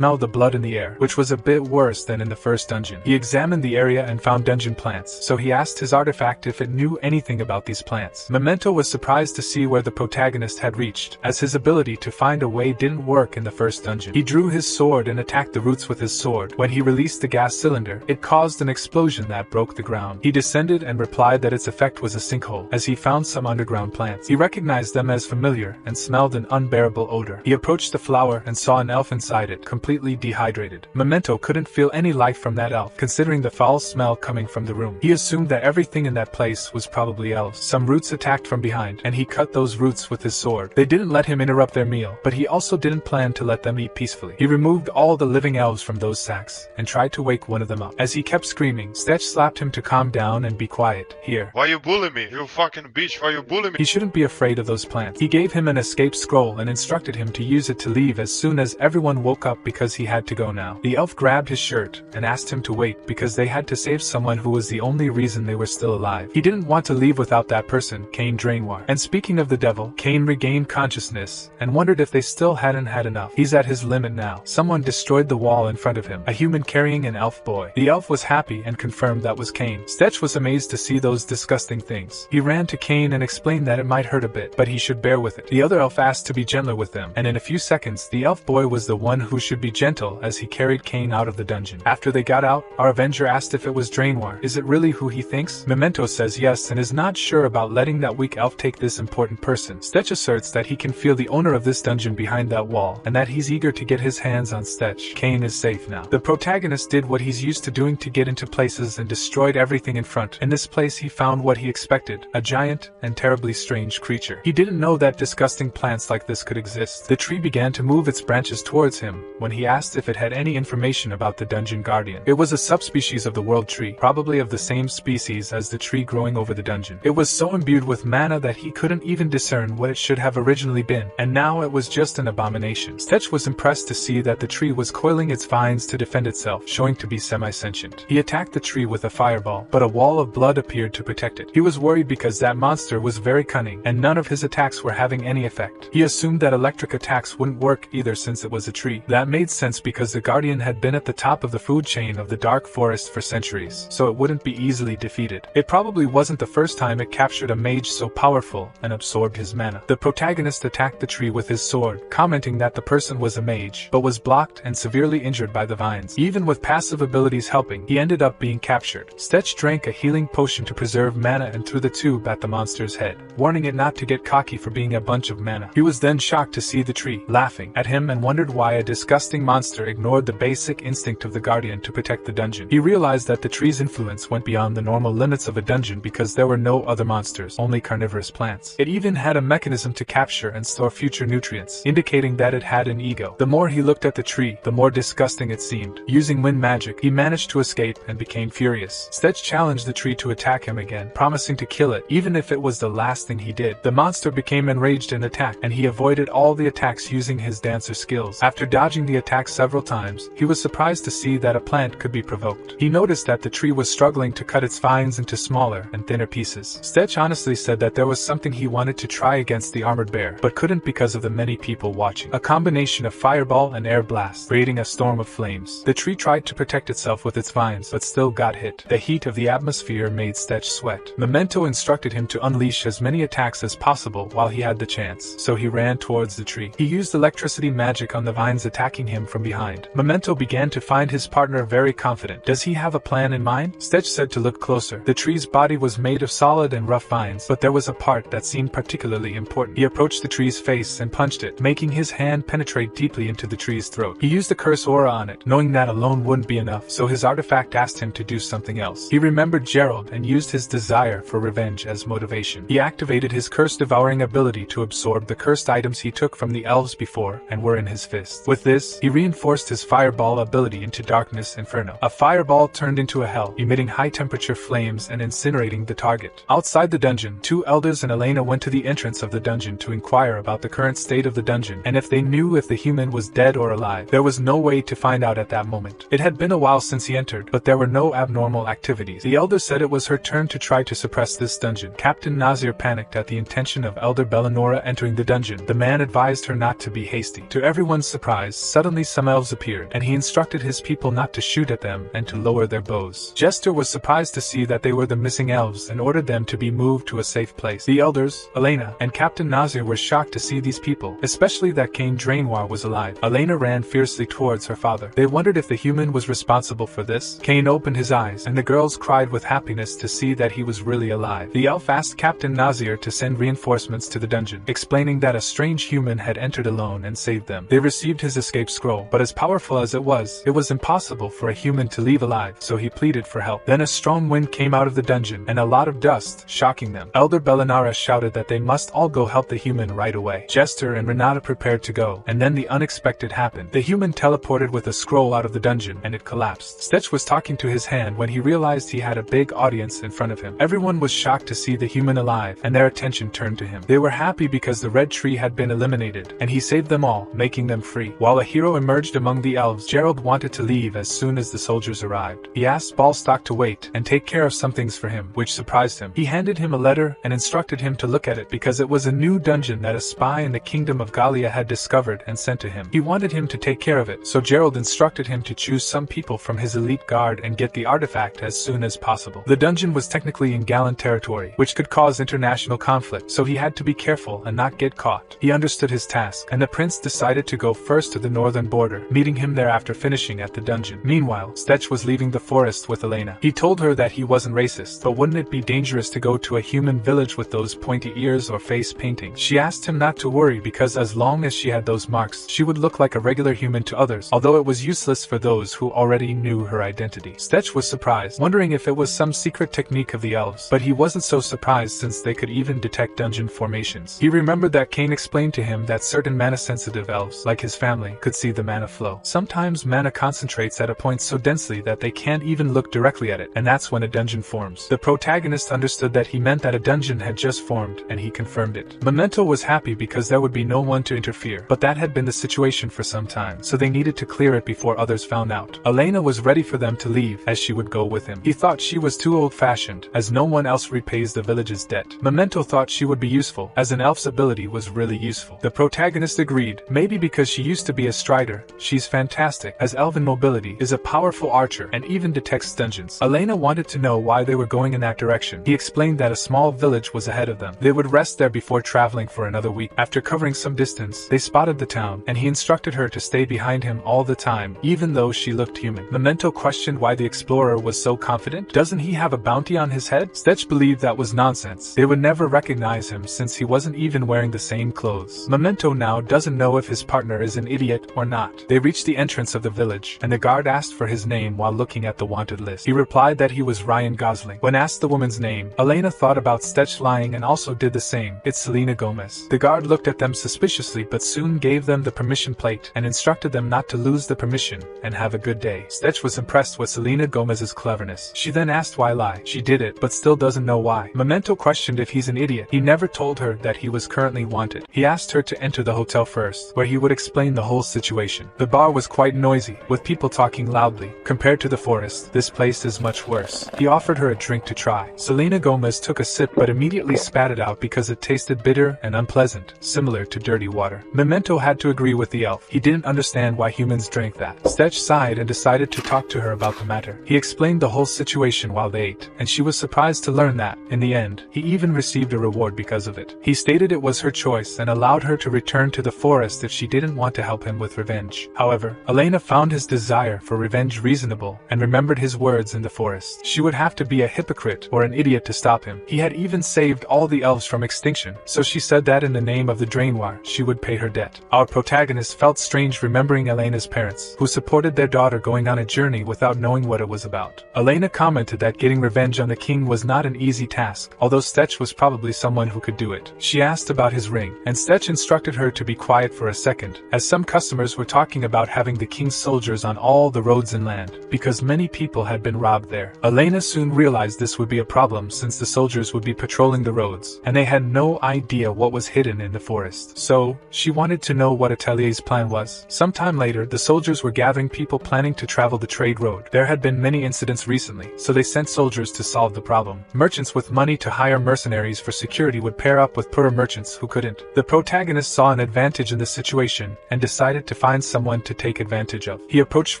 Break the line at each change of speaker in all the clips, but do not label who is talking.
smell the blood in the air, which was a bit worse than in the first dungeon. He examined the area and found dungeon plants, so he asked his artifact if it knew anything about these plants. Memento was surprised to see where the protagonist had reached, as his ability to find a way didn't work in the first dungeon. He drew his sword and attacked the roots with his sword. When he released the gas cylinder, it caused an explosion that broke the ground. He descended and replied that its effect was a sinkhole, as he found some underground plants. He recognized them as familiar and smelled an unbearable odor. He approached the flower and saw an elf inside it, completely dehydrated. Memento couldn't feel any life from that elf, considering the foul smell coming from the room. He assumed that everything in that place was probably elves. Some roots attacked from behind, and he cut those roots with his sword. They didn't let him interrupt their meal, but he also didn't plan to let them eat peacefully. He removed all the living elves from those sacks, and tried to wake one of them up. As he kept screaming, Stetch slapped him to calm down and be quiet. Here.
Why you bully me? You fucking bitch, why you bully me?
He shouldn't be afraid of those plants. He gave him an escape scroll and instructed him to use it to leave as soon as everyone woke up because he had to go now. The elf grabbed his shirt and asked him to wait because they had to save someone who was the only reason they were still alive. He didn't want to leave without that person, Cain Drainoir. And speaking of the devil, Cain regained consciousness and wondered if they still hadn't had enough. He's at his limit now. Someone destroyed the wall in front of him, a human carrying an elf boy. The elf was happy and confirmed that was Cain. Stetch was amazed to see those disgusting things. He ran to Cain and explained that it might hurt a bit, but he should bear with it. The other elf asked to be gentler with them, and in a few seconds, the elf boy was the one who should be gentle as he carried Cain out of the dungeon. After they got out, our Avenger asked if it was Drainoir. Is it really who he thinks? Memento says yes and is not sure about letting that weak elf take this important person. Stetch asserts that he can feel the owner of this dungeon behind that wall, and that he's eager to get his hands on Stetch. Cain is safe now. The protagonist did what he's used to doing to get into places and destroyed everything in front. In this place he found what he expected, a giant and terribly strange creature. He didn't know that disgusting plants like this could exist. The tree began to move its branches towards him when he asked if it had any information about the dungeon guardian. It was a subspecies of the world tree, probably of the same species as the tree growing over the dungeon. It was so imbued with mana that he couldn't even discern what it should have originally been, and now it was just an abomination. Stetch was impressed to see that the tree was coiling its vines to defend itself, showing to be semi-sentient. He attacked the tree with a fireball, but a wall of blood appeared to protect it. He was worried because that monster was very cunning, and none of his attacks were having any effect. He assumed that electric attacks wouldn't work either since it was a tree. That made sense because the guardian had been at the top of the food chain of the dark forest for centuries, so it wouldn't be easily defeated. It probably wasn't the first time it captured a mage so powerful and absorbed his mana. The protagonist attacked the tree with his sword, commenting that the person was a mage, but was blocked and severely injured by the vines. Even with passive abilities helping, he ended up being captured. Stetch drank a healing potion to preserve mana and threw the tube at the monster's head, warning it not to get cocky for being a bunch of mana. He was then shocked to see the tree laughing at him and wondered why a disgusting monster ignored the basic instinct of the guardian to protect the dungeon. He realized that the tree's influence went beyond the normal limits of a dungeon because there were no other monsters, only carnivorous plants. It even had a mechanism to capture and store future nutrients, indicating that it had an ego. The more he looked at the tree, the more disgusting it seemed. Using wind magic, he managed to escape and became furious. Stetch challenged the tree to attack him again, promising to kill it, even if it was the last thing he did. The monster became enraged and attacked, and he avoided all the attacks using his dancer skills. After dodging the attack several times, he was surprised to see that a plant could be provoked. He noticed that the tree was struggling to cut its vines into smaller and thinner pieces. Stetch honestly said that there was something he wanted to try against the armored bear, but couldn't because of the many people watching. A combination of fireball and air blast, creating a storm of flames. The tree tried to protect itself with its vines, but still got hit. The heat of the atmosphere made Stetch sweat. Memento instructed him to unleash as many attacks as possible while he had the chance, so he ran towards the tree. He used electricity magic on the vines attacking him from behind. Memento began to find his partner very confident. Does he have a plan in mind? Stetch said to look closer. The tree's body was made of solid and rough vines, but there was a part that seemed particularly important. He approached the tree's face and punched it, making his hand penetrate deeply into the tree's throat. He used the curse aura on it, knowing that alone wouldn't be enough, so his artifact asked him to do something else. He remembered Gerald and used his desire for revenge as motivation. He activated his curse-devouring ability to absorb the cursed items he took from the elves before and were in his fist. With this, he reinforced his fireball ability into Darkness Inferno. A fireball turned into a hell, emitting high-temperature flames and incinerating the target. Outside the dungeon, two elders and Elena went to the entrance of the dungeon to inquire about the current state of the dungeon and if they knew if the human was dead or alive. There was no way to find out at that moment. It had been a while since he entered, but there were no abnormal activities. The elder said it was her turn to try to suppress this dungeon. Captain Nazir panicked at the intention of Elder Bellanora entering the dungeon. The man advised her not to be hasty. To everyone's surprise, suddenly suddenly some elves appeared, and he instructed his people not to shoot at them and to lower their bows. Jester was surprised to see that they were the missing elves and ordered them to be moved to a safe place. The elders, Elena, and Captain Nazir were shocked to see these people, especially that Cain Drainoir was alive. Elena ran fiercely towards her father. They wondered if the human was responsible for this. Cain opened his eyes, and the girls cried with happiness to see that he was really alive. The elf asked Captain Nazir to send reinforcements to the dungeon, explaining that a strange human had entered alone and saved them. They received his escape scroll, but as powerful as it was impossible for a human to leave alive, so he pleaded for help. Then a strong wind came out of the dungeon, and a lot of dust, shocking them. Elder Bellinara shouted that they must all go help the human right away. Jester and Renata prepared to go, and then the unexpected happened. The human teleported with a scroll out of the dungeon, and it collapsed. Stetch was talking to his hand when he realized he had a big audience in front of him. Everyone was shocked to see the human alive, and their attention turned to him. They were happy because the red tree had been eliminated, and he saved them all, making them free. While a hero emerged among the elves, Gerald wanted to leave as soon as the soldiers arrived. He asked Ballstock to wait and take care of some things for him, which surprised him. He handed him a letter and instructed him to look at it because it was a new dungeon that a spy in the kingdom of Gallia had discovered and sent to him. He wanted him to take care of it, so Gerald instructed him to choose some people from his elite guard and get the artifact as soon as possible. The dungeon was technically in Gallan territory, which could cause international conflict, so he had to be careful and not get caught. He understood his task, and the prince decided to go first to the northern border, meeting him there after finishing at the dungeon. Meanwhile, Stetch was leaving the forest with Elena. He told her that he wasn't racist, but wouldn't it be dangerous to go to a human village with those pointy ears or face painting? She asked him not to worry because as long as she had those marks, she would look like a regular human to others, although it was useless for those who already knew her identity. Stetch was surprised, wondering if it was some secret technique of the elves, but he wasn't so surprised since they could even detect dungeon formations. He remembered that Cain explained to him that certain mana-sensitive elves, like his family, could see the mana flow. Sometimes mana concentrates at a point so densely that they can't even look directly at it, and that's when a dungeon forms. The protagonist understood that he meant that a dungeon had just formed, and he confirmed it. Memento was happy because there would be no one to interfere, but that had been the situation for some time, so they needed to clear it before others found out. Elena was ready for them to leave, as she would go with him. He thought she was too old-fashioned, as no one else repays the village's debt. Memento thought she would be useful, as an elf's ability was really useful. The protagonist agreed, maybe because she used to be a strider. She's fantastic, as elven mobility, is a powerful archer, and even detects dungeons. Elena wanted to know why they were going in that direction. He explained that a small village was ahead of them. They would rest there before traveling for another week. After covering some distance, they spotted the town, and he instructed her to stay behind him all the time, even though she looked human. Memento questioned why the explorer was so confident. Doesn't he have a bounty on his head? Stetch believed that was nonsense. They would never recognize him since he wasn't even wearing the same clothes. Memento now doesn't know if his partner is an idiot or not. They reached the entrance of the village, and the guard asked for his name while looking at the wanted list. He replied that he was Ryan Gosling. When asked the woman's name, Elena thought about Stetch lying and also did the same. It's Selena Gomez. The guard looked at them suspiciously but soon gave them the permission plate and instructed them not to lose the permission and have a good day. Stetch was impressed with Selena Gomez's cleverness. She then asked why lie. She did it, but still doesn't know why. Memento questioned if he's an idiot. He never told her that he was currently wanted. He asked her to enter the hotel first, where he would explain the whole situation. The bar was quite noisy, with people talking loudly. Compared to the forest, this place is much worse. He offered her a drink to try. Selena Gomez took a sip but immediately spat it out because it tasted bitter and unpleasant, similar to dirty water. Memento had to agree with the elf. He didn't understand why humans drank that. Stetch sighed and decided to talk to her about the matter. He explained the whole situation while they ate, and she was surprised to learn that, in the end, he even received a reward because of it. He stated it was her choice and allowed her to return to the forest if she didn't want to help him with revenge. However, Elena found his desire for revenge reasonable and remembered his words in the forest. She would have to be a hypocrite or an idiot to stop him. He had even saved all the elves from extinction, so she said that in the name of the Drainoir, she would pay her debt. Our protagonist felt strange remembering Elena's parents, who supported their daughter going on a journey without knowing what it was about. Elena commented that getting revenge on the king was not an easy task, although Stetch was probably someone who could do it. She asked about his ring, and Stetch instructed her to be quiet for a second, as some customers were talking about having the king's soldiers on all the roads inland, because many people had been robbed there. Elena soon realized this would be a problem since the soldiers would be patrolling the roads, and they had no idea what was hidden in the forest. So, she wanted to know what Atelier's plan was. Sometime later, the soldiers were gathering people planning to travel the trade road. There had been many incidents recently, so they sent soldiers to solve the problem. Merchants with money to hire mercenaries for security would pair up with poorer merchants who couldn't. The protagonist saw an advantage in the situation and decided to find someone to take advantage of. He approached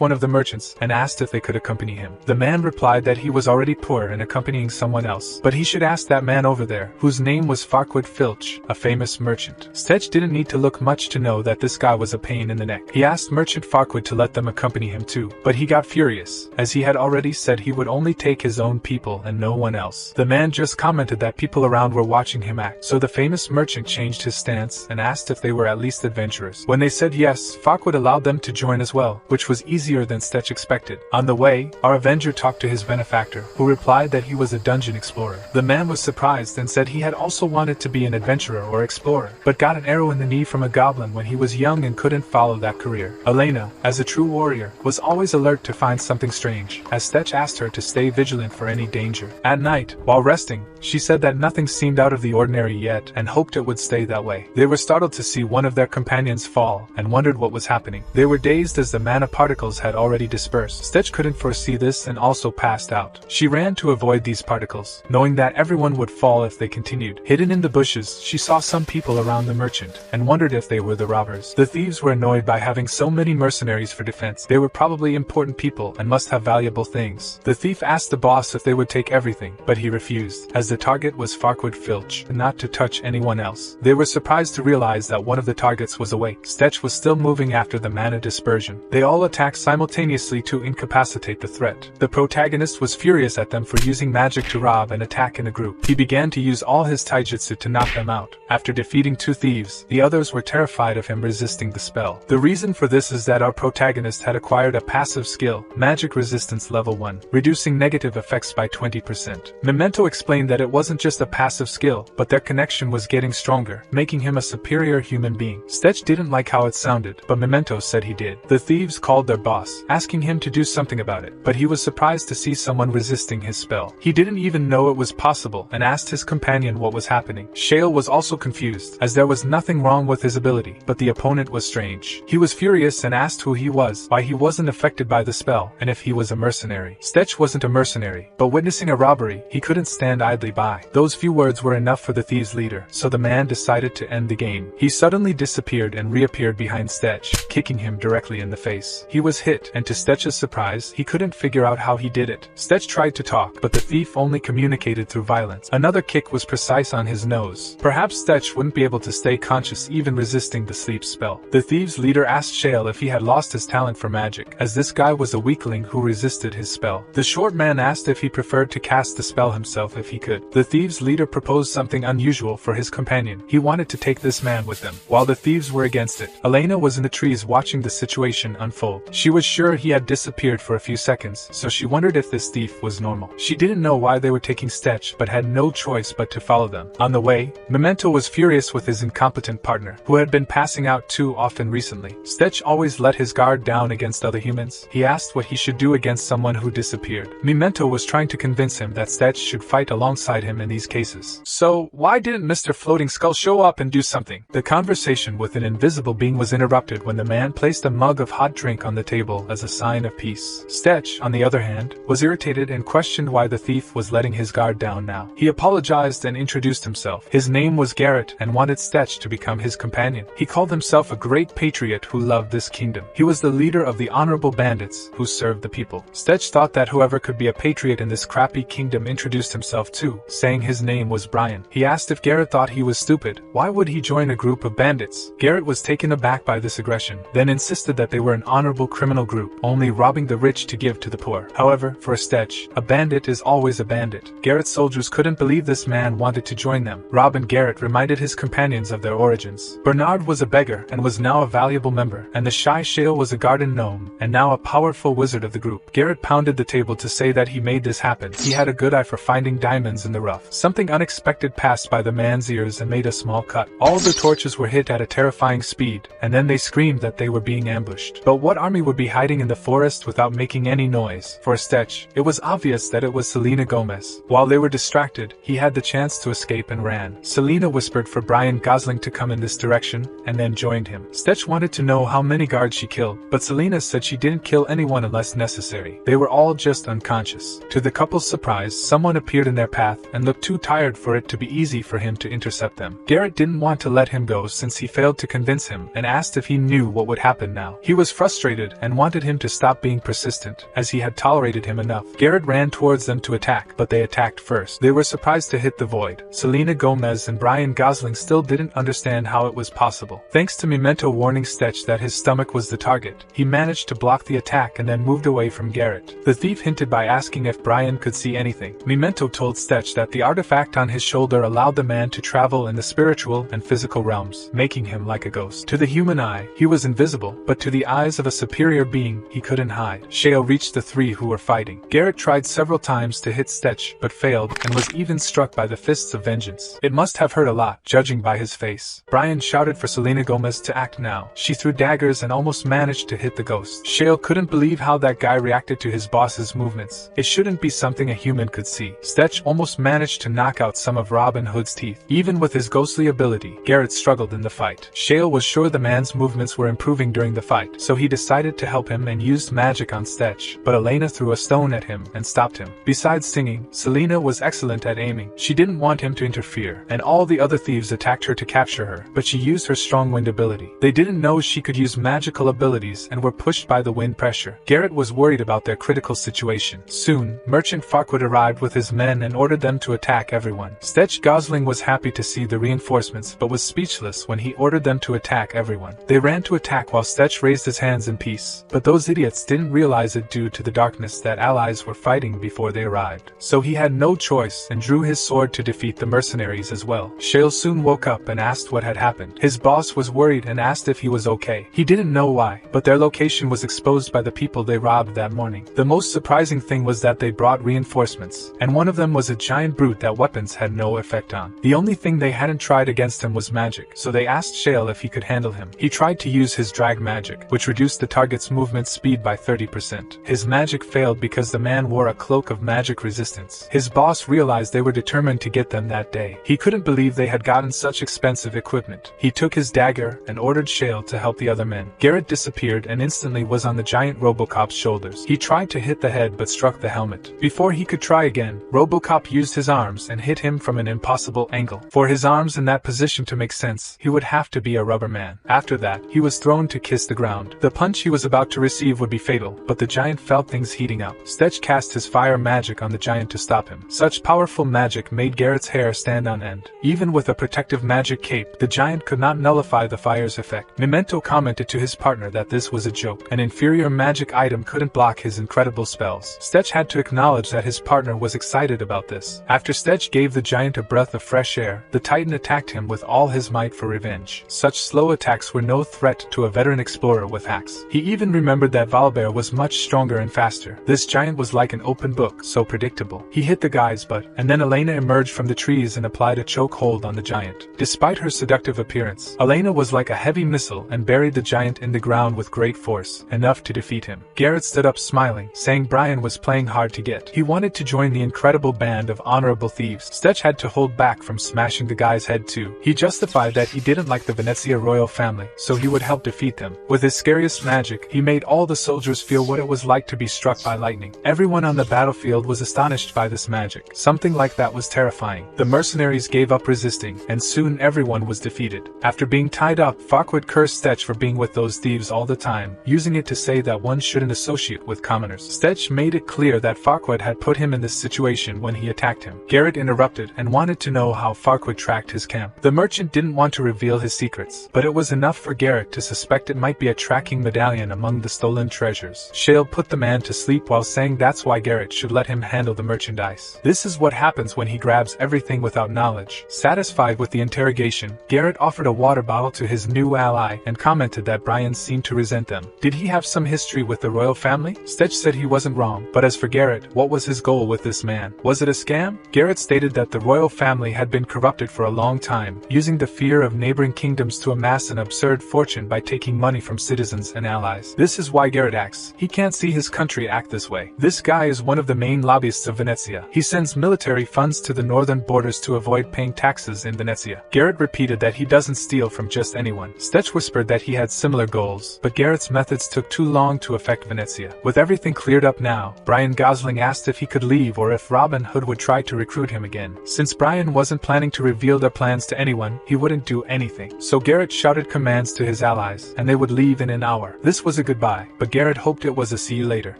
one of the merchants and asked if they could accompany him. The man replied that he was already poor and accompanying someone else, but he should ask that man over there, whose name was Farquaad Filch, a famous merchant. Stetch didn't need to look much to know that this guy was a pain in the neck. He asked Merchant Farquaad to let them accompany him too, but he got furious, as he had already said he would only take his own people and no one else. The man just commented that people around were watching him act, so the famous merchant changed his stance and asked if they were at least adventurers. When they said yes, Farquaad allowed them to join as well, which was easier than Stetch expected. On the way, our Avenger talked to his benefactor, who replied that he was a dungeon explorer. The man was surprised and said he had also wanted to be an adventurer or explorer, but got an arrow in the knee from a goblin when he was young and couldn't follow that career. Elena, as a true warrior, was always alert to find something strange, as Stetch asked her to stay vigilant for any danger. At night, while resting, she said that nothing seemed out of the ordinary yet and hoped it would stay that way. They were startled to see one of their companions fall and wondered what was happening. They were dazed as the mana particles had already dispersed. Stetch couldn't foresee this and also passed out. She ran to avoid these particles, knowing that everyone would fall if they continued. Hidden in the bushes, she saw some people around the merchant and wondered if they were the robbers. The thieves were annoyed by having so many mercenaries for defense. They were probably important people and must have valuable things. The thief asked the boss if they would take everything, but he refused, as the target was Farquaad Filch, and not to touch anyone else. They were surprised to realize that one of the targets was awake. Stetch was still moving after the mana dispersion. They all attacked simultaneously to incapacitate the threat. The protagonist was furious at them for using magic to rob and attack in a group. He began to use all his taijutsu to knock them out. After defeating 2 thieves, the others were terrified of him resisting the spell. The reason for this is that our protagonist had acquired a passive skill, Magic Resistance Level 1, reducing negative effects by 20%. Memento explained that it wasn't just a passive skill, but their connection was getting stronger, making him a superior human being. Stetch didn't like how it sounded, but Memento said he did. The thieves called their boss, asking him to do something about it, but he was surprised to see someone resisting his spell. He didn't even know it was possible and asked his companion what was happening. Shale was also confused, as there was nothing wrong with his ability, but the opponent was strange. He was furious and asked who he was, why he wasn't affected by the spell, and if he was a mercenary. Stetch wasn't a mercenary, but witnessing a robbery, he couldn't stand idly by. Those few words were enough for the thieves' leader, so the man decided to end the game. He suddenly disappeared and reappeared behind Stetch, kicking him directly in the face. He was hit, and to Stetch's surprise, he couldn't figure out how he did it. Stetch tried to talk, but the thief only communicated through violence. Another kick was precise on his nose. Perhaps Stetch wouldn't be able to stay conscious even resisting the sleep spell. The thieves' leader asked Shale if he had lost his talent for magic, as this guy was a weakling who resisted his spell. The short man asked if he preferred to cast the spell himself if he could. The thieves' leader proposed something unusual for his companion. He wanted to take this man with them, while the thieves were against it. Elena was in the trees watching the situation unfold. She was sure he had disappeared for a few seconds, so she wondered if this thief was normal. She didn't know why they were taking Stetch, but had no choice but to follow them. On the way, Memento was furious with his incompetent partner, who had been passing out too often recently. Stetch always let his guard down against other humans. He asked what he should do against someone who disappeared. Memento was trying to convince him that Stetch should fight alongside him in these cases. So, why didn't Mr. Floating Skull show up and do something? The conversation with an invisible being was interrupted when the man placed a mug of hot drink on the table as a sign of peace. Stetch, on the other hand, was irritated and questioned why the thief was letting his guard down now. He apologized and introduced himself. His name was Garrett and wanted Stetch to become his companion. He called himself a great patriot who loved this kingdom. He was the leader of the honorable bandits who served the people. Stetch thought that whoever could be a patriot in this crappy kingdom introduced himself too, saying his name was Brian. He asked if Garrett thought he was stupid. Why would he join a group of bandits? Garrett was taken aback by this aggression, then insisted that they were an honorable criminal group, only robbing the rich to give to the poor. However, for Stetch, a bandit is always a bandit. Garrett's soldiers couldn't believe this man wanted to join them. Rob and Garrett reminded his companions of their origins. Bernard was a beggar and was now a valuable member, and the shy Shale was a garden gnome and now a powerful wizard of the group. Garrett pounded the table to say that he made this happen. He had a good eye for finding diamonds in the rough. Something unexpected passed by the man's ears and made a small cut. All the torches were hit at a terrifying speed, and then they screamed that they were being ambushed. But what army would be hiding in the forest without making any noise? For Stetch, it was obvious that it was Selena Gomez. While they were distracted, he had the chance to escape and ran. Selena whispered for Brian Gosling to come in this direction, and then joined him. Stetch wanted to know how many guards she killed, but Selena said she didn't kill anyone unless necessary. They were all just unconscious. To the couple's surprise, someone appeared in their path and looked too tired for it to be easy for him to intercept them. Garrett didn't want to let him go since he failed to convince him, and asked if he knew what would happen now. He was frustrated and wanted him to stop being persistent, as he had tolerated him enough. Garrett ran towards them to attack, but they attacked first. They were surprised to hit the void. Selena Gomez and Brian Gosling still didn't understand how it was possible. Thanks to Memento warning Stetch that his stomach was the target, he managed to block the attack and then moved away from Garrett. The thief hinted by asking if Brian could see anything. Memento told Stetch that the artifact on his shoulder allowed the man to travel in the spiritual and physical realms, making him like a ghost. To the human eye, he was invisible, but to the eyes of a superior being, he couldn't hide. Shale reached the three who were fighting. Garrett tried several times to hit Stetch, but failed, and was even struck by the fists of vengeance. It must have hurt a lot, judging by his face. Brian shouted for Selena Gomez to act now. She threw daggers and almost managed to hit the ghost. Shale couldn't believe how that guy reacted to his boss's movements. It shouldn't be something a human could see. Stetch almost managed to knock out some of Robin Hood's teeth. Even with his ghostly ability, Garrett struggled in the fight. Shale was sure the man's movements were improving during the fight, so he decided to help him and used magic on Stetch, but Elena threw a stone at him and stopped him. Besides singing, Selena was excellent at aiming. She didn't want him to interfere, and all the other thieves attacked her to capture her, but she used her strong wind ability. They didn't know she could use magical abilities and were pushed by the wind pressure. Garrett was worried about their critical situation. Soon, Merchant Farquaad arrived with his men and ordered them to attack everyone. Stetch Gosling was happy to see the reinforcements but was speechless when he ordered them to attack everyone. They ran to attack while Stetch raised his hands in peace, but those idiots didn't realize it due to the darkness that allies were fighting before they arrived. So he had no choice and drew his sword to defeat the mercenaries as well. Shale soon woke up and asked what had happened. His boss was worried and asked if he was okay. He didn't know why, but their location was exposed by the people they robbed that morning. The most surprising thing was that they brought reinforcements, and one of them was a giant brute that weapons had no effect on. The only thing they hadn't tried against him was magic, so they asked Shale if he could handle him. He tried to use his drag magic, which reduced the target's movement speed by 30%. His magic failed because the man wore a cloak of magic resistance. His boss realized they were determined to get them that day. He couldn't believe they had gotten such expensive equipment. He took his dagger and ordered Shale to help the other men. Garrett disappeared and instantly was on the giant Robocop's shoulders. He tried to hit the head but struck the helmet. Before he could try again, Robocop used his arms and hit him from an impossible angle. For his arms in that position to make sense, he would have to be a rubber man. After that, he was thrown to kiss the ground. The punch he was about to receive would be fatal, but the giant felt things heating up. Stetch cast his fire magic on the giant to stop him. Such powerful magic made Garrett's hair stand on end. Even with a protective magic cape, the giant could not nullify the fire's effect. Memento commented to his partner that this was a joke. An inferior magic item couldn't block his incredible spells. Stetch had to acknowledge that his partner was excited about this. After Stetch gave the giant a breath of fresh air, the Titan attacked him with all his might for revenge. Such slow attacks were no threat to a veteran explorer with hacks. He even remembered that Valbear was much stronger and faster. This giant was like an open book, so predictable. He hit the guy's butt, and then Elena emerged from the trees and applied a choke hold on the giant. Despite her seductive appearance, Elena was like a heavy missile and buried the giant in the ground with great force, enough to defeat him. Garrett stood up smiling, saying Brian was playing hard to get. He wanted to join the incredible band of honorable thieves. Stetch had to hold back from smashing the guy's head too. He justified that he didn't like the Venezia royal family, so he would help defeat them. With his scariest magic, he made all the soldiers feel what it was like to be struck by lightning. Everyone on the battlefield was astonished by this magic. Something like that was terrifying. The mercenaries gave up resisting, and soon everyone was defeated. After being tied up, Farquaad cursed Stetch for being with those thieves all the time, using it to say that one shouldn't associate with commoners. Stetch made it clear that Farquaad had put him in this situation when he attacked him. Garrett interrupted and wanted to know how Farquaad tracked his camp. The merchant didn't want to reveal his secrets, but it was enough for Garrett to suspect it might be a tracking medallion among the stolen treasures. Shale put the man to sleep while saying that's why Garrett should let him handle the merchandise. This is what happens when he grabs everything without knowledge. Satisfied with the interrogation, Garrett offered a water bottle to his new ally and commented that Brian seemed to resent them. Did he have some history with the royal family? Stetch said he wasn't wrong, but as for Garrett, what was his goal with this man? Was it a scam? Garrett stated that the royal family had been corrupted for a long time, using the fear of neighboring kingdoms to amass an absurd fortune by taking money from citizens and allies. This is why Garrett acts. He can't see his country act this way. This guy is one of the main lobbyists of Venezia. He sends military funds to the northern borders to avoid paying taxes in Venezia. Garrett repeated that he doesn't steal from just anyone. Stetch whispered that he had similar goals, but Garrett's methods took too long to affect Venezia. With everything cleared up now, Brian Gosling asked if he could leave or if Robin Hood would try to recruit him again. Since Brian wasn't planning to reveal their plans to anyone, he wouldn't do anything. So Garrett shouted commands to his allies, and they would leave in an hour. This was a goodbye, but Garrett hoped it was a see you later.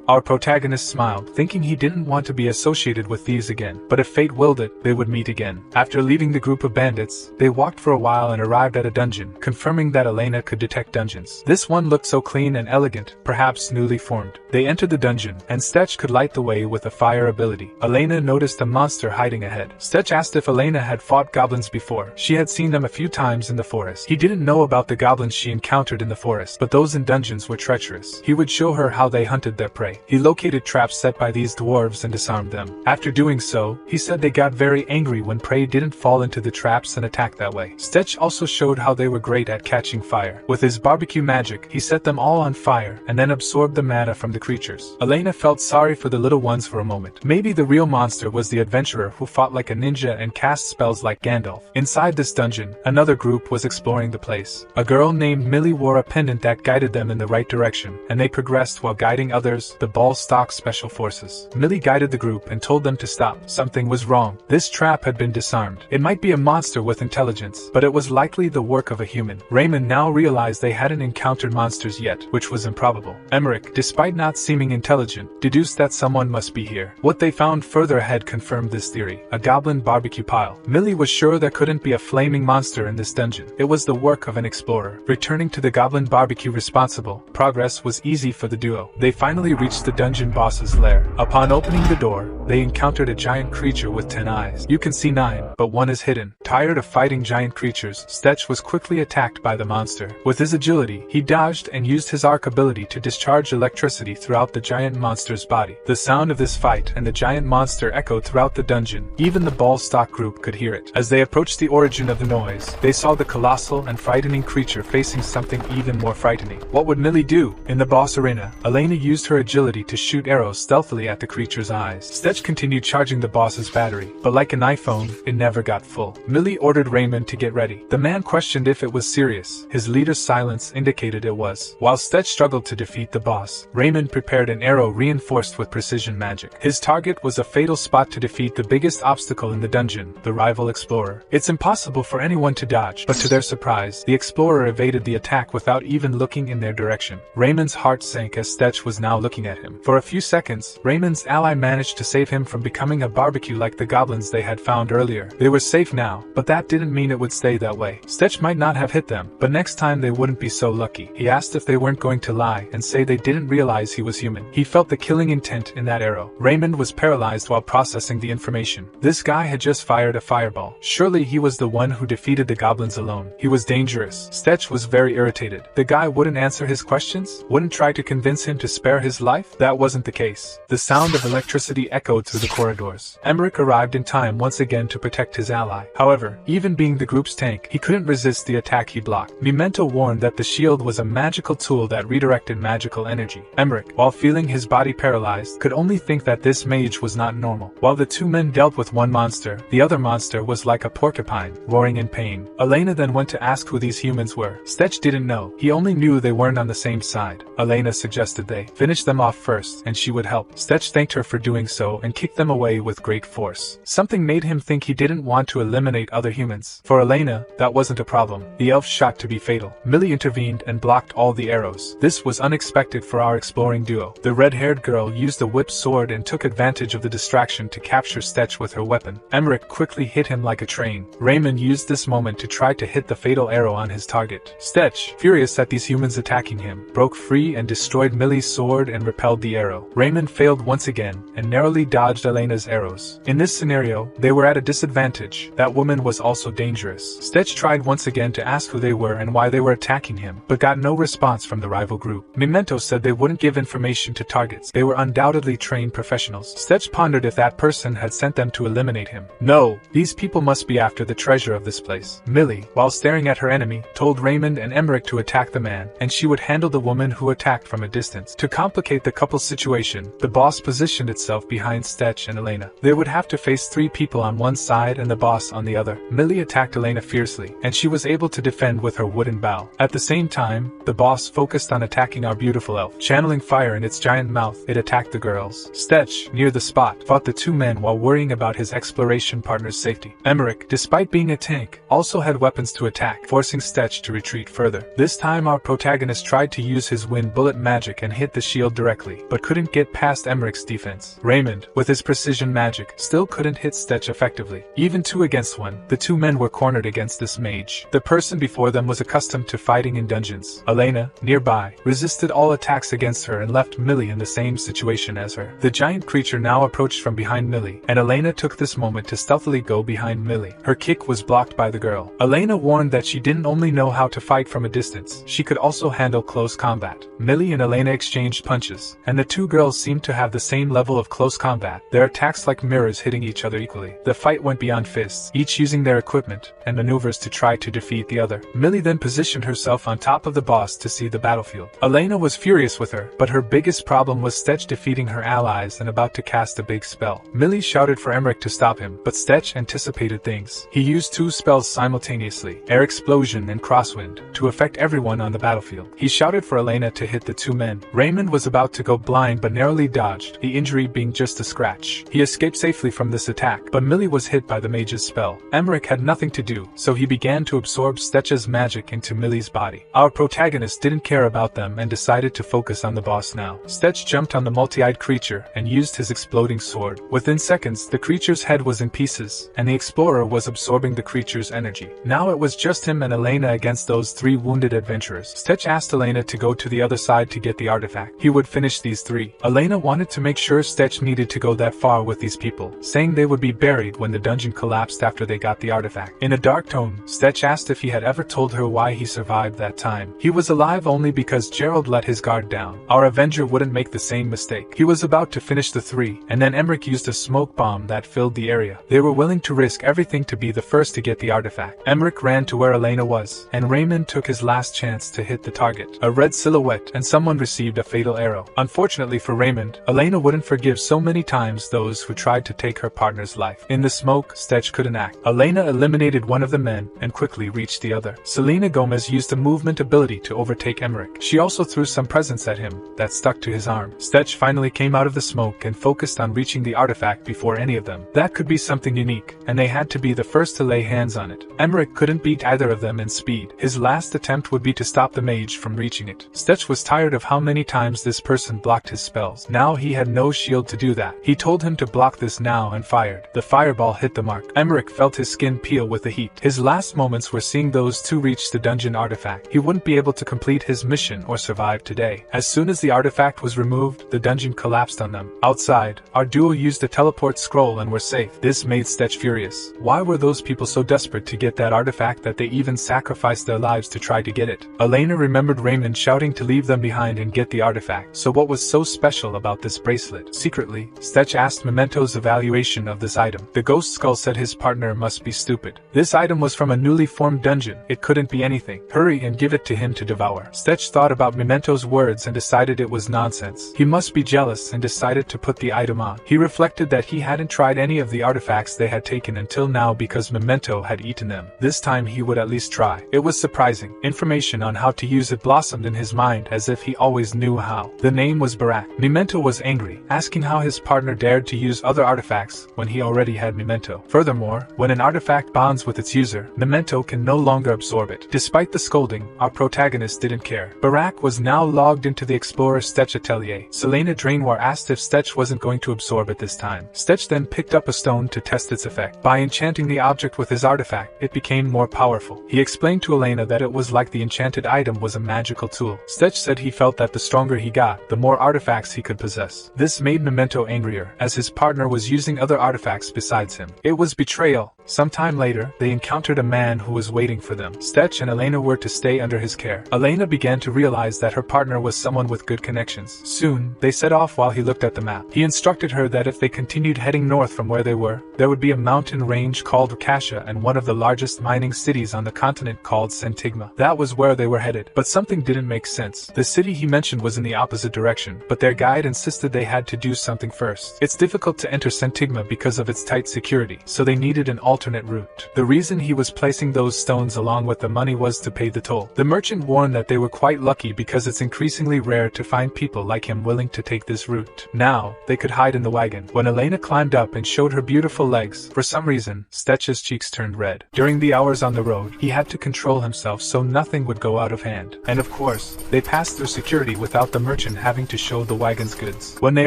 Our protagonist smiled, thinking he didn't want to be associated with thieves again, but if fate willed it, they would meet again. After leaving the group of bandits, they walked for a while and arrived at a dungeon, confirming that Elena could detect dungeons. This one looked so clean and elegant, perhaps newly formed. They entered the dungeon, and Stetch could light the way with a fire ability. Elena noticed a monster hiding ahead. Stetch asked if Elena had fought goblins before. She had seen them a few times in the forest. He didn't know about the goblins she encountered in the forest, but those in dungeons were treacherous. He would show her how they hunted their prey. He located traps set by these dwarves and disarmed them. After doing so, he said they got very angry when prey didn't fall into the traps and attack that way. Stetch also showed how they were great at catching fire. With his barbecue magic, he set them all on fire and then absorbed the mana from the creatures. Elena felt sorry for the little ones for a moment. Maybe the real monster was the adventurer who fought like a ninja and cast spells like Gandalf. Inside this dungeon, another group was exploring the place. A girl named Millie wore a pendant that guided them in the right direction, and they progressed while guiding others, the Ballstock Special Forces. Millie guided the group and told them to stop. Something was wrong. This trap had been disarmed. It might be a monster with intelligence, but it was likely the work of a human. Raymond now realized they hadn't encountered monsters yet, which was improbable. Emmerich, despite not seeming intelligent, deduced that someone must be here. What they found further ahead confirmed this theory: a goblin barbecue pile. Millie was sure there couldn't be a flaming monster in this dungeon. It was the work of an explorer. Returning to the goblin barbecue responsible, progress was easy for the duo. They finally reached the dungeon boss's lair. Upon opening the door, they encountered a giant creature with 10 eyes. You can see 9, but one is hidden. Tired of fighting giant creatures, Stetch was quickly attacked by the monster. With his agility, he dodged and used his arc ability to discharge electricity throughout the giant monster's body. The sound of this fight and the giant monster echoed throughout the dungeon. Even the Ballstock group could hear it. As they approached the origin of the noise, they saw the colossal and frightening creature facing something even more frightening. What would Millie do? In the boss arena, Elena used her agility to shoot arrows stealthily at the creature's eyes. Stetch continued charging the boss's battery, but like an iPhone, it never got full. Millie ordered Raymond to get ready. The man questioned if it was serious. His leader's silence indicated it was. While Stetch struggled to defeat the boss, Raymond prepared an arrow reinforced with precision magic. His target was a fatal spot to defeat the biggest obstacle in the dungeon, the rival explorer. It's impossible for anyone to dodge, but to their surprise, the explorer evaded the attack without even looking in their direction. Raymond's heart sank as Stetch was now looking at him. For a few seconds, Raymond's ally managed to save him from becoming a barbecue like the goblins they had found earlier. They were safe now, but that didn't mean it would stay that way. Stetch might not have hit them, but next time they wouldn't be so lucky. He asked if they weren't going to lie and say they didn't realize he was human. He felt the killing intent in that arrow. Raymond was paralyzed while processing the information. This guy had just fired a fireball. Surely he was the one who defeated the goblins alone. He was dangerous. Stetch was very irritated. The guy wouldn't answer his questions? Wouldn't try to convince him to spare his life? That wasn't the case. The sound of electricity echoed through the corridors. Emmerich arrived in time once again to protect his ally. However, even being the group's tank, he couldn't resist the attack he blocked. Memento warned that the shield was a magical tool that redirected magical energy. Emmerich, while feeling his body paralyzed, could only think that this mage was not normal. While the two men dealt with one monster, the other monster was like a porcupine, roaring in pain. Elena then went to ask who these humans were. Stetch didn't know. He only knew they weren't on the same side. Elena suggested they finish them off first, and she would help. Stetch thanked her for doing so and kicked them away with great force. Something made him think he didn't want to eliminate other humans. For Elena, that wasn't a problem. The elf shot to be fatal. Millie intervened and blocked all the arrows. This was unexpected for our exploring duo. The red-haired girl used a whip sword and took advantage of the distraction to capture Stetch with her weapon. Emmerich quickly hit him like a train. Raymond used this moment to try to hit the fatal arrow on his target. Stetch, furious at these humans attacking him, broke free and destroyed Millie's sword and repelled the arrow. Raymond failed once again and narrowly dodged Elena's arrows. In this scenario, they were at a disadvantage. That woman was also dangerous. Stetch tried once again to ask who they were and why they were attacking him, but got no response from the rival group. Memento said they wouldn't give information to targets. They were undoubtedly trained professionals. Stetch pondered if that person had sent them to eliminate him. No, these people must be after the treasure of this place. Millie, while staring at her enemy, told Raymond and Emmerich to attack the man, and she would handle the woman who attacked from a distance. To complicate the couple's situation, the boss positioned itself behind Stetch and Elena. They would have to face 3 people on one side and the boss on the other. Millie attacked Elena fiercely, and she was able to defend with her wooden bow. At the same time, the boss focused on attacking our beautiful elf. Channeling fire in its giant mouth, it attacked the girls. Stetch, near the spot, fought the 2 men while worrying about his exploration partner's safety. Emmerich, despite being a tank, also had weapons to attack, forcing Stetch to retreat. retreat further. This time our protagonist tried to use his wind bullet magic and hit the shield directly, but couldn't get past Emmerich's defense. Raymond, with his precision magic, still couldn't hit Stetch effectively. Even 2 against 1, the 2 men were cornered against this mage. The person before them was accustomed to fighting in dungeons. Elena, nearby, resisted all attacks against her and left Millie in the same situation as her. The giant creature now approached from behind Millie, and Elena took this moment to stealthily go behind Millie. Her kick was blocked by the girl. Elena warned that she didn't only know how to fight from a distance, she could also handle close combat. Millie and Elena exchanged punches, and the 2 girls seemed to have the same level of close combat, their attacks like mirrors hitting each other equally. The fight went beyond fists, each using their equipment and maneuvers to try to defeat the other. Millie then positioned herself on top of the boss to see the battlefield. Elena was furious with her, but her biggest problem was Stetch defeating her allies and about to cast a big spell. Millie shouted for Emmerich to stop him, but Stetch anticipated things. He used 2 spells simultaneously, Air Explosion and Crosswind, to affect everyone on the battlefield. He shouted for Elena to hit the 2 men. Raymond was about to go blind but narrowly dodged, the injury being just a scratch. He escaped safely from this attack, but Millie was hit by the mage's spell. Emmerich had nothing to do, so he began to absorb Stetch's magic into Millie's body. Our protagonist didn't care about them and decided to focus on the boss now. Stetch jumped on the multi-eyed creature and used his exploding sword. Within seconds, the creature's head was in pieces, and the explorer was absorbing the creature's energy. Now it was just him and Elena against those 3 wounded adventurers. Stetch asked Elena to go to the other side to get the artifact. He would finish these 3. Elena wanted to make sure Stetch needed to go that far with these people, saying they would be buried when the dungeon collapsed after they got the artifact. In a dark tone, Stetch asked if he had ever told her why he survived that time. He was alive only because Gerald let his guard down. Our Avenger wouldn't make the same mistake. He was about to finish the 3, and then Emmerich used a smoke bomb that filled the area. They were willing to risk everything to be the first to get the artifact. Emmerich ran to where Elena was, and Raymond took his last chance to hit the target. A red silhouette, and someone received a fatal arrow. Unfortunately for Raymond, Elena wouldn't forgive so many times those who tried to take her partner's life. In the smoke, Stetch couldn't act. Elena eliminated one of the men and quickly reached the other. Selena Gomez used a movement ability to overtake Emmerich. She also threw some presents at him that stuck to his arm. Stetch finally came out of the smoke and focused on reaching the artifact before any of them. That could be something unique, and they had to be the first to lay hands on it. Emmerich couldn't beat either of them in speed. His last attempt would be to stop the mage from reaching it. Stetch was tired of how many times this person blocked his spells. Now he had no shield to do that. He told him to block this now and fired. The fireball hit the mark. Emmerich felt his skin peel with the heat. His last moments were seeing those 2 reach the dungeon artifact. He wouldn't be able to complete his mission or survive today. As soon as the artifact was removed, the dungeon collapsed on them. Outside, our duo used a teleport scroll and were safe. This made Stetch furious. Why were those people so desperate to get that artifact that they even sacrificed their lives to try to get it? Elena remembered Raymond shouting to leave them behind and get the artifact. So what was so special about this bracelet? Secretly, Stetch asked Memento's evaluation of this item. The ghost skull said his partner must be stupid. This item was from a newly formed dungeon. It couldn't be anything. Hurry and give it to him to devour. Stetch thought about Memento's words and decided it was nonsense. He must be jealous and decided to put the item on. He reflected that he hadn't tried any of the artifacts they had taken until now because Memento had eaten them. This time he would at least try. It was surprising. Information on how to use it blossomed in his mind as if he always knew how. The name was Barak. Memento was angry, asking how his partner dared to use other artifacts when he already had Memento. Furthermore, when an artifact bonds with its user, Memento can no longer absorb it. Despite the scolding, our protagonist didn't care. Barak was now logged into the Explorer Stetch Atelier. Selena Drainoir asked if Stetch wasn't going to absorb it this time. Stetch then picked up a stone to test its effect. By enchanting the object with his artifact, it became more powerful. He explained to Elena that it was like the enchanted item was a magical tool. Stetch said he felt that the stronger he got, the more artifacts he could possess. This made Memento angrier, as his partner was using other artifacts besides him. It was betrayal. Sometime later, they encountered a man who was waiting for them. Stetch and Elena were to stay under his care. Elena began to realize that her partner was someone with good connections. Soon, they set off while he looked at the map. He instructed her that if they continued heading north from where they were, there would be a mountain range called Rakasha and one of the largest mining cities on the continent called Sentigma. That was where they were headed, but something didn't make sense. The city he mentioned was in the opposite direction, but their guide insisted they had to do something first. It's difficult to enter Sentigma because of its tight security, so they needed an alternate alternate route. The reason he was placing those stones along with the money was to pay the toll. The merchant warned that they were quite lucky because it's increasingly rare to find people like him willing to take this route. Now, they could hide in the wagon. When Elena climbed up and showed her beautiful legs, for some reason, Stetch's cheeks turned red. During the hours on the road, he had to control himself so nothing would go out of hand. And of course, they passed through security without the merchant having to show the wagon's goods. When they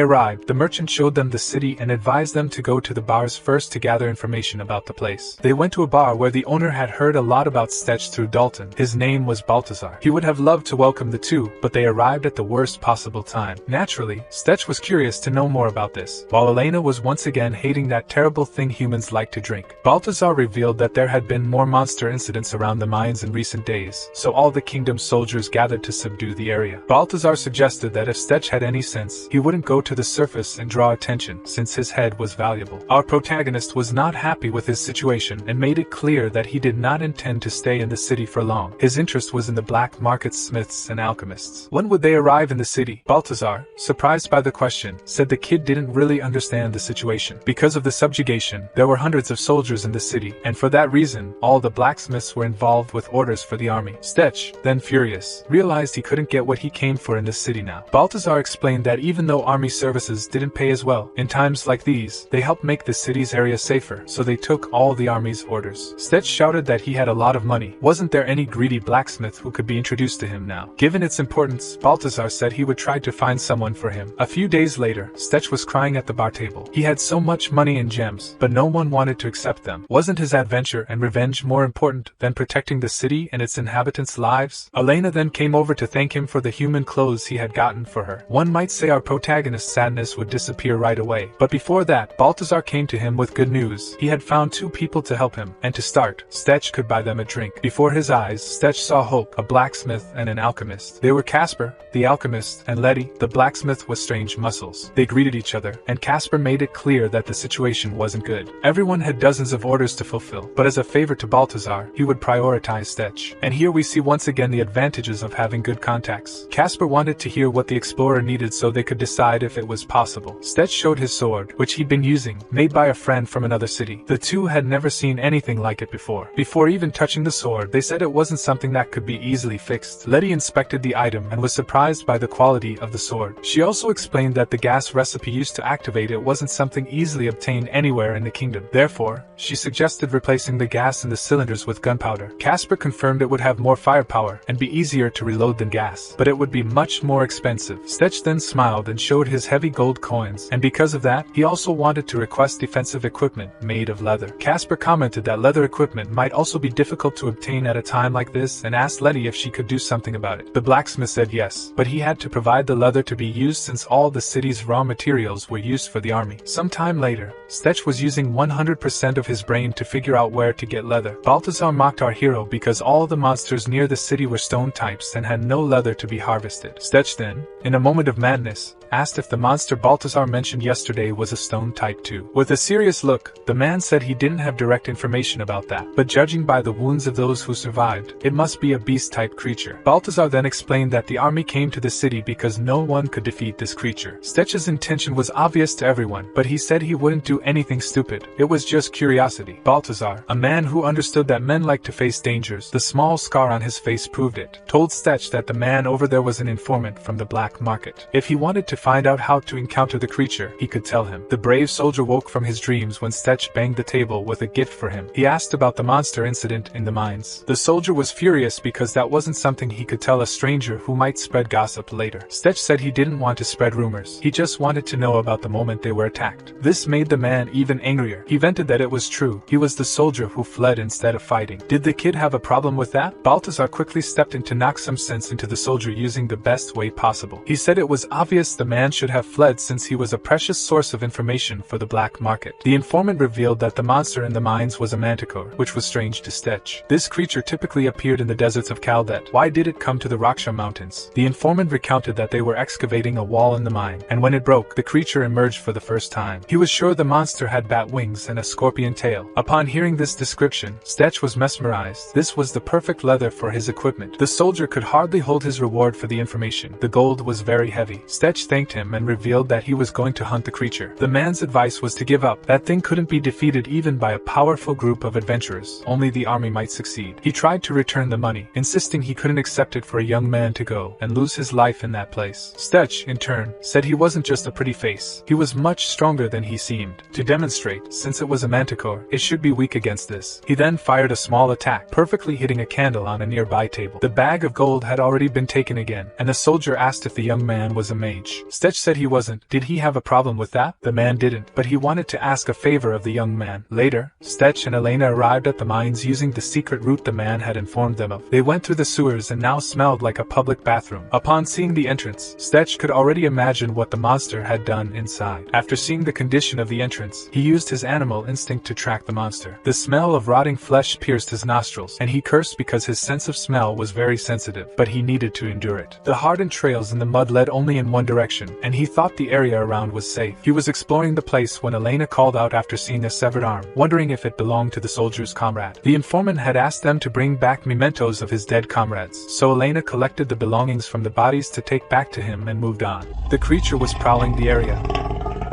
arrived, the merchant showed them the city and advised them to go to the bars first to gather information about the place. They went to a bar where the owner had heard a lot about Stetch through Dalton. His name was Balthazar. He would have loved to welcome the two, but they arrived at the worst possible time. Naturally, Stetch was curious to know more about this, while Elena was once again hating that terrible thing humans like to drink. Balthazar revealed that there had been more monster incidents around the mines in recent days, so all the kingdom's soldiers gathered to subdue the area. Balthazar suggested that if Stetch had any sense, he wouldn't go to the surface and draw attention, since his head was valuable. Our protagonist was not happy with his situation and made it clear that he did not intend to stay in the city for long. His interest was in the black market smiths and alchemists. When would they arrive in the city? Balthazar, surprised by the question, said the kid didn't really understand the situation. Because of the subjugation, there were hundreds of soldiers in the city, and for that reason, all the blacksmiths were involved with orders for the army. Stetch, then furious, realized he couldn't get what he came for in the city now. Balthazar explained that even though army services didn't pay as well, in times like these, they helped make the city's area safer, so they took all the army's orders. Stetch shouted that he had a lot of money. Wasn't there any greedy blacksmith who could be introduced to him now? Given its importance, Balthazar said he would try to find someone for him. A few days later, Stetch was crying at the bar table. He had so much money and gems, but no one wanted to accept them. Wasn't his adventure and revenge more important than protecting the city and its inhabitants' lives? Elena then came over to thank him for the human clothes he had gotten for her. One might say our protagonist's sadness would disappear right away. But before that, Balthazar came to him with good news. He had found two people to help him, and to start, Stetch could buy them a drink. Before his eyes, Stetch saw Hope, a blacksmith and an alchemist. They were Casper, the alchemist, and Letty, the blacksmith with strange muscles. They greeted each other, and Casper made it clear that the situation wasn't good. Everyone had dozens of orders to fulfill, but as a favor to Balthazar, he would prioritize Stetch. And here we see once again the advantages of having good contacts. Casper wanted to hear what the explorer needed so they could decide if it was possible. Stetch showed his sword, which he'd been using, made by a friend from another city. The two had never seen anything like it before. Before even touching the sword, they said it wasn't something that could be easily fixed. Letty inspected the item and was surprised by the quality of the sword. She also explained that the gas recipe used to activate it wasn't something easily obtained anywhere in the kingdom. Therefore, she suggested replacing the gas in the cylinders with gunpowder. Casper confirmed it would have more firepower and be easier to reload than gas, but it would be much more expensive. Stetch then smiled and showed his heavy gold coins, and because of that, he also wanted to request defensive equipment made of leather. Casper commented that leather equipment might also be difficult to obtain at a time like this and asked Letty if she could do something about it. The blacksmith said yes, but he had to provide the leather to be used since all the city's raw materials were used for the army. Some time later, Stetch was using 100% of his brain to figure out where to get leather. Balthazar mocked our hero because all the monsters near the city were stone types and had no leather to be harvested. Stetch then, in a moment of madness, asked if the monster Balthazar mentioned yesterday was a stone type too. With a serious look, the man said he didn't have direct information about that, but judging by the wounds of those who survived, it must be a beast-type creature. Balthazar then explained that the army came to the city because no one could defeat this creature. Stetch's intention was obvious to everyone, but he said he wouldn't do anything stupid. It was just curiosity. Balthazar, a man who understood that men like to face dangers, the small scar on his face proved it, told Stetch that the man over there was an informant from the black market. If he wanted to find out how to encounter the creature, he could tell him. The brave soldier woke from his dreams when Stetch banged the table with a gift for him. He asked about the monster incident in the mines. The soldier was furious because that wasn't something he could tell a stranger who might spread gossip later. Stetch said he didn't want to spread rumors. He just wanted to know about the moment they were attacked. This made the man even angrier. He vented that it was true. He was the soldier who fled instead of fighting. Did the kid have a problem with that? Balthazar quickly stepped in to knock some sense into the soldier using the best way possible. He said it was obvious the man should have fled since he was a precious source of information for the black market. The informant revealed that the monster in the mines was a manticore, which was strange to Stetch. This creature typically appeared in the deserts of Caldet. Why did it come to the Raksha mountains? The informant recounted that they were excavating a wall in the mine, and when it broke, the creature emerged for the first time. He was sure the monster had bat wings and a scorpion tail. Upon hearing this description, Stetch was mesmerized. This was the perfect leather for his equipment. The soldier could hardly hold his reward for the information. The gold was very heavy. Stetch thanked thanked him and revealed that he was going to hunt the creature. The man's advice was to give up. That thing couldn't be defeated even by a powerful group of adventurers. Only the army might succeed. He tried to return the money, insisting he couldn't accept it for a young man to go and lose his life in that place. Stetch, in turn, said he wasn't just a pretty face. He was much stronger than he seemed. To demonstrate, since it was a manticore, it should be weak against this. He then fired a small attack, perfectly hitting a candle on a nearby table. The bag of gold had already been taken again, and the soldier asked if the young man was a mage. Stetch said he wasn't. Did he have a problem with that? The man didn't, but he wanted to ask a favor of the young man. Later, Stetch and Elena arrived at the mines using the secret route the man had informed them of. They went through the sewers and now smelled like a public bathroom. Upon seeing the entrance, Stetch could already imagine what the monster had done inside. After seeing the condition of the entrance, he used his animal instinct to track the monster. The smell of rotting flesh pierced his nostrils, and he cursed because his sense of smell was very sensitive, but he needed to endure it. The hardened trails in the mud led only in one direction, and he thought the area around was safe. He was exploring the place when Elena called out after seeing a severed arm, wondering if it belonged to the soldier's comrade. The informant had asked them to bring back mementos of his dead comrades, so Elena collected the belongings from the bodies to take back to him and moved on. The creature was prowling the area.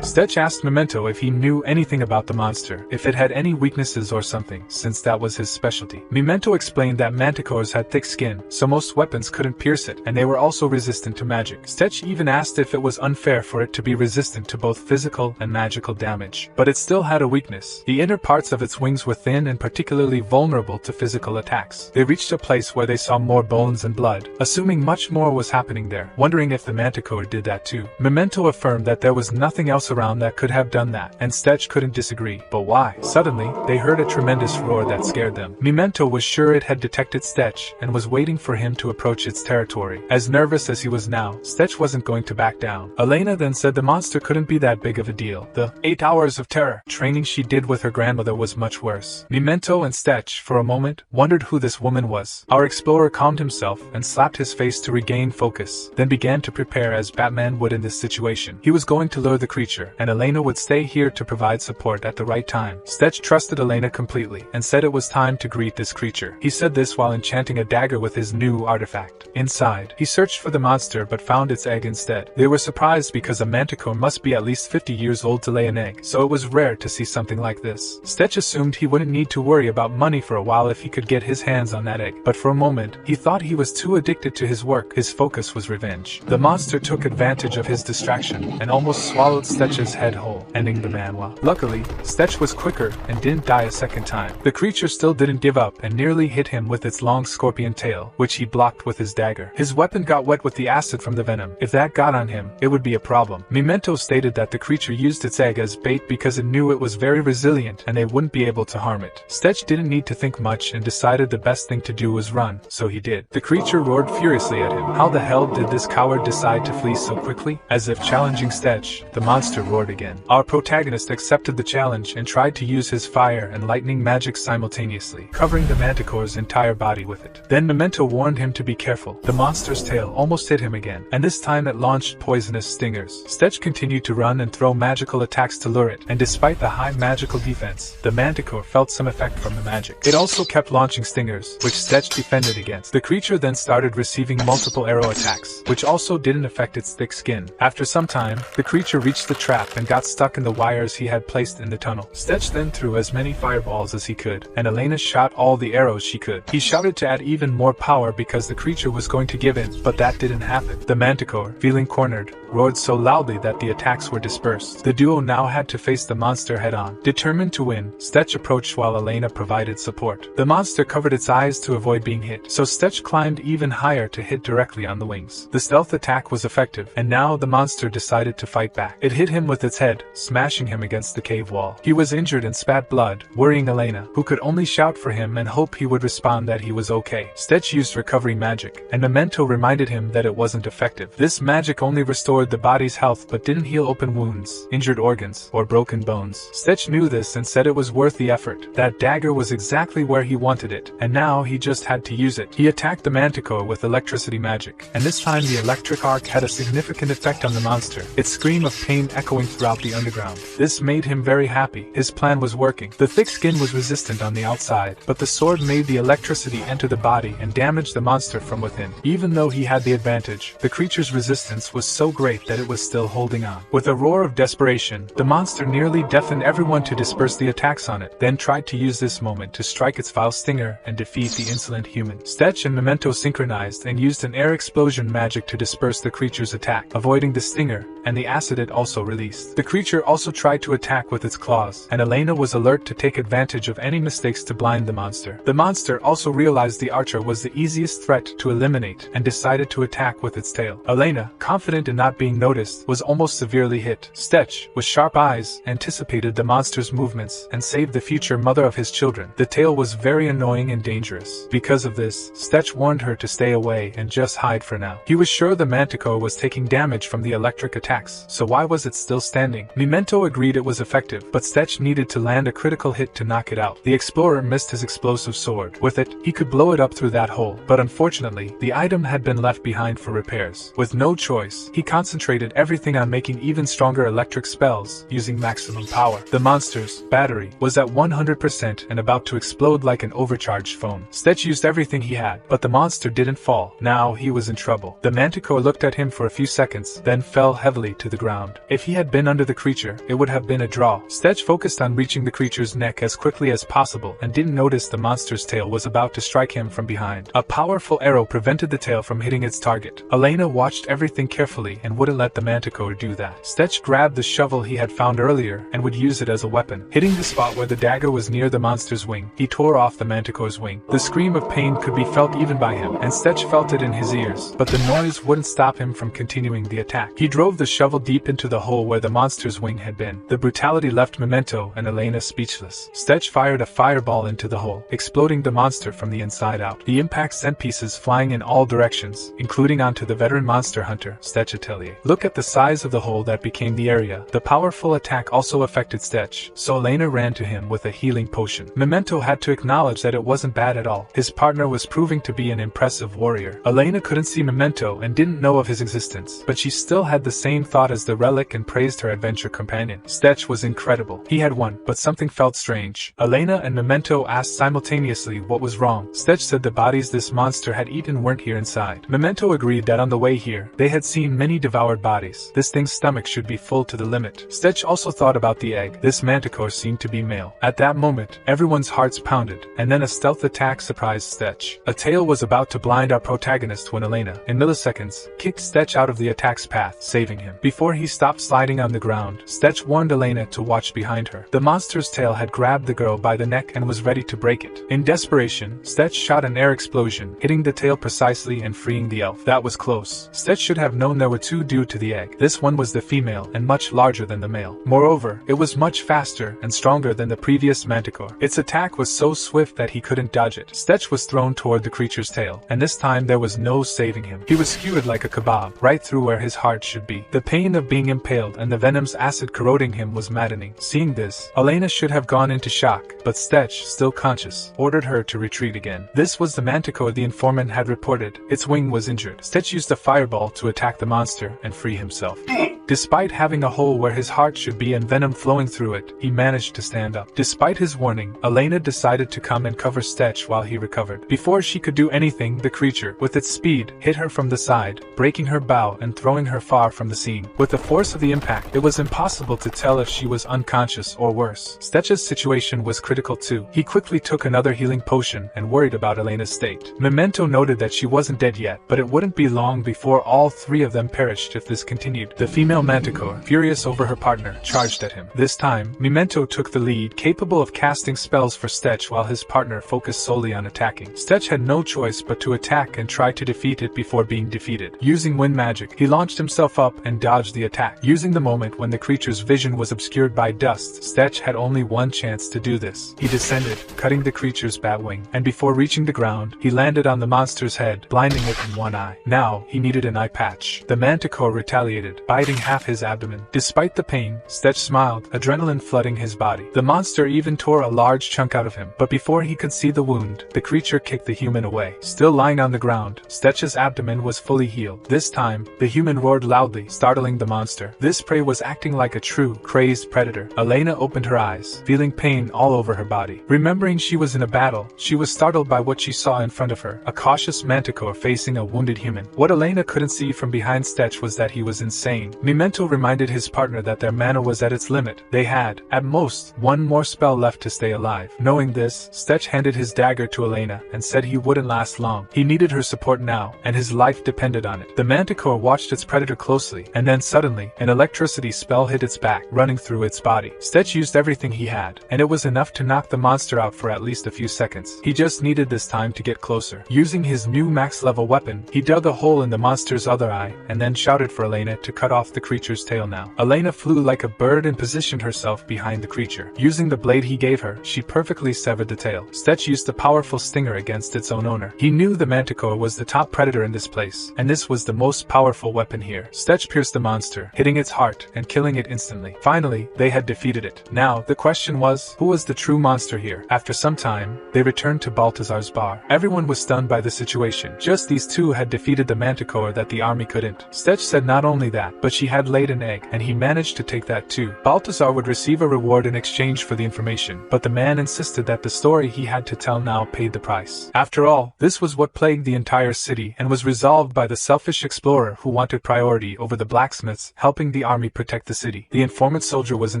Stetch asked Memento if he knew anything about the monster, if it had any weaknesses or something, since that was his specialty. Memento explained that manticores had thick skin, so most weapons couldn't pierce it, and they were also resistant to magic. Stetch even asked if it was unfair for it to be resistant to both physical and magical damage. But it still had a weakness. The inner parts of its wings were thin and particularly vulnerable to physical attacks. They reached a place where they saw more bones and blood, assuming much more was happening there, wondering if the manticore did that too. Memento affirmed that there was nothing else around that could have done that, and Stetch couldn't disagree. But why? Suddenly, they heard a tremendous roar that scared them. Memento was sure it had detected Stetch and was waiting for him to approach its territory. As nervous as he was now, Stetch wasn't going to back down. Elena then said the monster couldn't be that big of a deal. The 8 hours of terror training she did with her grandmother was much worse. Memento and Stetch, for a moment, wondered who this woman was. Our explorer calmed himself and slapped his face to regain focus, then began to prepare as Batman would in this situation. He was going to lure the creature, and Elena would stay here to provide support at the right time. Stetch trusted Elena completely, and said it was time to greet this creature. He said this while enchanting a dagger with his new artifact. Inside, he searched for the monster but found its egg instead. They were surprised because a manticore must be at least 50 years old to lay an egg, so it was rare to see something like this. Stetch assumed he wouldn't need to worry about money for a while if he could get his hands on that egg, but for a moment, he thought he was too addicted to his work. His focus was revenge. The monster took advantage of his distraction and almost swallowed Stetch's head whole, ending the Manhwa. Luckily, Stetch was quicker and didn't die a second time. The creature still didn't give up and nearly hit him with its long scorpion tail, which he blocked with his dagger. His weapon got wet with the acid from the venom. If that got on him, it would be a problem. Memento stated that the creature used its egg as bait because it knew it was very resilient and they wouldn't be able to harm it. Stetch didn't need to think much and decided the best thing to do was run, so he did. The creature roared furiously at him. How the hell did this coward decide to flee so quickly? As if challenging Stetch, the monster roared again. Our protagonist accepted the challenge and tried to use his fire and lightning magic simultaneously, covering the manticore's entire body with it. Then Memento warned him to be careful. The monster's tail almost hit him again, and this time it launched poisonous stingers. Stetch continued to run and throw magical attacks to lure it, and despite the high magical defense, the manticore felt some effect from the magic. It also kept launching stingers, which Stetch defended against. The creature then started receiving multiple arrow attacks, which also didn't affect its thick skin. After some time, the creature reached the trap and got stuck in the wires he had placed in the tunnel. Stetch then threw as many fireballs as he could, and Elena shot all the arrows she could. He shouted to add even more power because the creature was going to give in, but that didn't happen. The manticore, feeling cornered, roared so loudly that the attacks were dispersed. The duo now had to face the monster head-on. Determined to win, Stetch approached while Elena provided support. The monster covered its eyes to avoid being hit, so Stetch climbed even higher to hit directly on the wings. The stealth attack was effective, and now the monster decided to fight back. It hit him with its head, smashing him against the cave wall. He was injured and spat blood, worrying Elena, who could only shout for him and hope he would respond that he was okay. Stetch used recovery magic, and Memento reminded him that it wasn't effective. This magic only restored the body's health but didn't heal open wounds, injured organs, or broken bones. Stetch knew this and said it was worth the effort. That dagger was exactly where he wanted it, and now he just had to use it. He attacked the manticore with electricity magic, and this time the electric arc had a significant effect on the monster. Its scream of pain echoing throughout the underground. This made him very happy. His plan was working. The thick skin was resistant on the outside, but the sword made the electricity enter the body and damage the monster from within. Even though he had the advantage, the creature's resistance was so great that it was still holding on. With a roar of desperation, the monster nearly deafened everyone to disperse the attacks on it, then tried to use this moment to strike its vile stinger and defeat the insolent human. Stetch and Memento synchronized and used an air explosion magic to disperse the creature's attack, avoiding the stinger and the acid it also released. The creature also tried to attack with its claws, and Elena was alert to take advantage of any mistakes to blind the monster. The monster also realized the archer was the easiest threat to eliminate and decided to attack with its tail. Elena, confident in not being noticed, was almost severely hit. Stetch, with sharp eyes, anticipated the monster's movements and saved the future mother of his children. The tail was very annoying and dangerous. Because of this, Stetch warned her to stay away and just hide for now. He was sure the manticore was taking damage from the electric attacks, so why was it still standing? Memento agreed it was effective, but Stetch needed to land a critical hit to knock it out. The explorer missed his explosive sword. With it, he could blow it up through that hole, but unfortunately, the item had been left behind for repairs. With no choice, he concentrated everything on making even stronger electric spells, using maximum power. The monster's battery was at 100% and about to explode like an overcharged phone. Stetch used everything he had, but the monster didn't fall. Now he was in trouble. The manticore looked at him for a few seconds, then fell heavily to the ground. If he had been under the creature, it would have been a draw. Stetch focused on reaching the creature's neck as quickly as possible and didn't notice the monster's tail was about to strike him from behind. A powerful arrow prevented the tail from hitting its target. Elena watched everything carefully and wouldn't let the manticore do that. Stetch grabbed the shovel he had found earlier and would use it as a weapon. Hitting the spot where the dagger was near the monster's wing, he tore off the manticore's wing. The scream of pain could be felt even by him, and Stetch felt it in his ears, but the noise wouldn't stop him from continuing the attack. He drove the shovel deep into the hole where the monster's wing had been. The brutality left Memento and Elena speechless. Stetch fired a fireball into the hole, exploding the monster from the inside out. The impact sent pieces flying in all directions, including onto the veteran monster hunter, Stetch Atelier. Look at the size of the hole that became the area. The powerful attack also affected Stetch, so Elena ran to him with a healing potion. Memento had to acknowledge that it wasn't bad at all. His partner was proving to be an impressive warrior. Elena couldn't see Memento and didn't know of his existence, but she still had the same thought as the relic and praised her adventure companion. Stetch was incredible. He had won, but something felt strange. Elena and Memento asked simultaneously what was wrong. Stetch said the bodies this monster had eaten weren't here inside. Memento agreed that on the way here, they had seen many devoured bodies. This thing's stomach should be full to the limit. Stetch also thought about the egg. This manticore seemed to be male. At that moment, everyone's hearts pounded, and then a stealth attack surprised Stetch. A tail was about to blind our protagonist when Elena, in milliseconds, kicked Stetch out of the attack's path, saving him. Before he stopped sliding on the ground, Stetch warned Elena to watch behind her. The monster's tail had grabbed the girl by the neck and was ready to break it. In desperation, Stetch shot an air explosion, hitting the tail precisely and freeing the elf. That was close. Stetch should have known there were two due to the egg. This one was the female and much larger than the male. Moreover, it was much faster and stronger than the previous manticore. Its attack was so swift that he couldn't dodge it. Stetch was thrown toward the creature's tail, and this time there was no saving him. He was skewered like a kebab, right through where his heart should be. The pain of being impaled and the venom's acid corroding him was maddening. Seeing this, Elena should have gone into shock, but Stetch, still conscious, ordered her to retreat again. This was the manticore the informant had reported. Its wing was injured. Stetch used a fireball to attack the monster and free himself. Despite having a hole where his heart should be and venom flowing through it, he managed to stand up. Despite his warning, Elena decided to come and cover Stetch while he recovered. Before she could do anything, the creature, with its speed, hit her from the side, breaking her bow and throwing her far from the scene. With the force of the impact, it was impossible to tell if she was unconscious or worse. Stetch's situation was critical too. He quickly took another healing potion and worried about Elena's state. Memento noted that she wasn't dead yet, but it wouldn't be long before all three of them perished if this continued. The female manticore, furious over her partner, charged at him. This time, Memento took the lead, capable of casting spells for Stetch while his partner focused solely on attacking. Stetch had no choice but to attack and try to defeat it before being defeated. Using wind magic, he launched himself up and dodged the attack. Using the moment when the creature's vision was obscured by dust, Stetch had only one chance to do this. He descended, cutting the creature's bat wing, and before reaching the ground, he landed on the monster's head, blinding it in one eye. Now, he needed an eye patch. The manticore retaliated, biting half his abdomen. Despite the pain, Stetch smiled, adrenaline flooding his body. The monster even tore a large chunk out of him, but before he could see the wound, the creature kicked the human away. Still lying on the ground, Stetch's abdomen was fully healed. This time, the human roared loudly, startling the monster. This prey was acting like a true, crazed predator. Elena opened her eyes, feeling pain all over her body. Remembering she was in a battle, she was startled by what she saw in front of her, a cautious manticore facing a wounded human. What Elena couldn't see from behind Stetch was that he was insane. Memento reminded his partner that their mana was at its limit. They had, at most, one more spell left to stay alive. Knowing this, Stetch handed his dagger to Elena and said he wouldn't last long. He needed her support now, and his life depended on it. The manticore watched its predator closely, and then suddenly, an electricity spell hit its back, running through its body. Stetch used everything he had, and it was enough to knock the monster out for at least a few seconds. He just needed this time to get closer. Using his new max-level weapon, he dug a hole in the monster's other eye, and then shouted for Elena to cut off the creature's tail now. Elena flew like a bird and positioned herself behind the creature. Using the blade he gave her, she perfectly severed the tail. Stetch used a powerful stinger against its own owner. He knew the manticore was the top predator in this place, and this was the most powerful weapon here. Stetch pierced the monster, hitting its heart and killing it instantly. Finally, they had defeated it. Now, the question was, who was the true monster here? After some time, they returned to Balthazar's bar. Everyone was stunned by the situation. Just these two had defeated the manticore that the army couldn't. Stetch said not only that, but she had laid an egg, and he managed to take that too. Balthazar would receive a reward in exchange for the information, but the man insisted that the story he had to tell now paid the price. After all, this was what plagued the entire city and was resolved by the selfish explorer who wanted priority over the blacksmiths helping the army protect the city. The informant soldier was in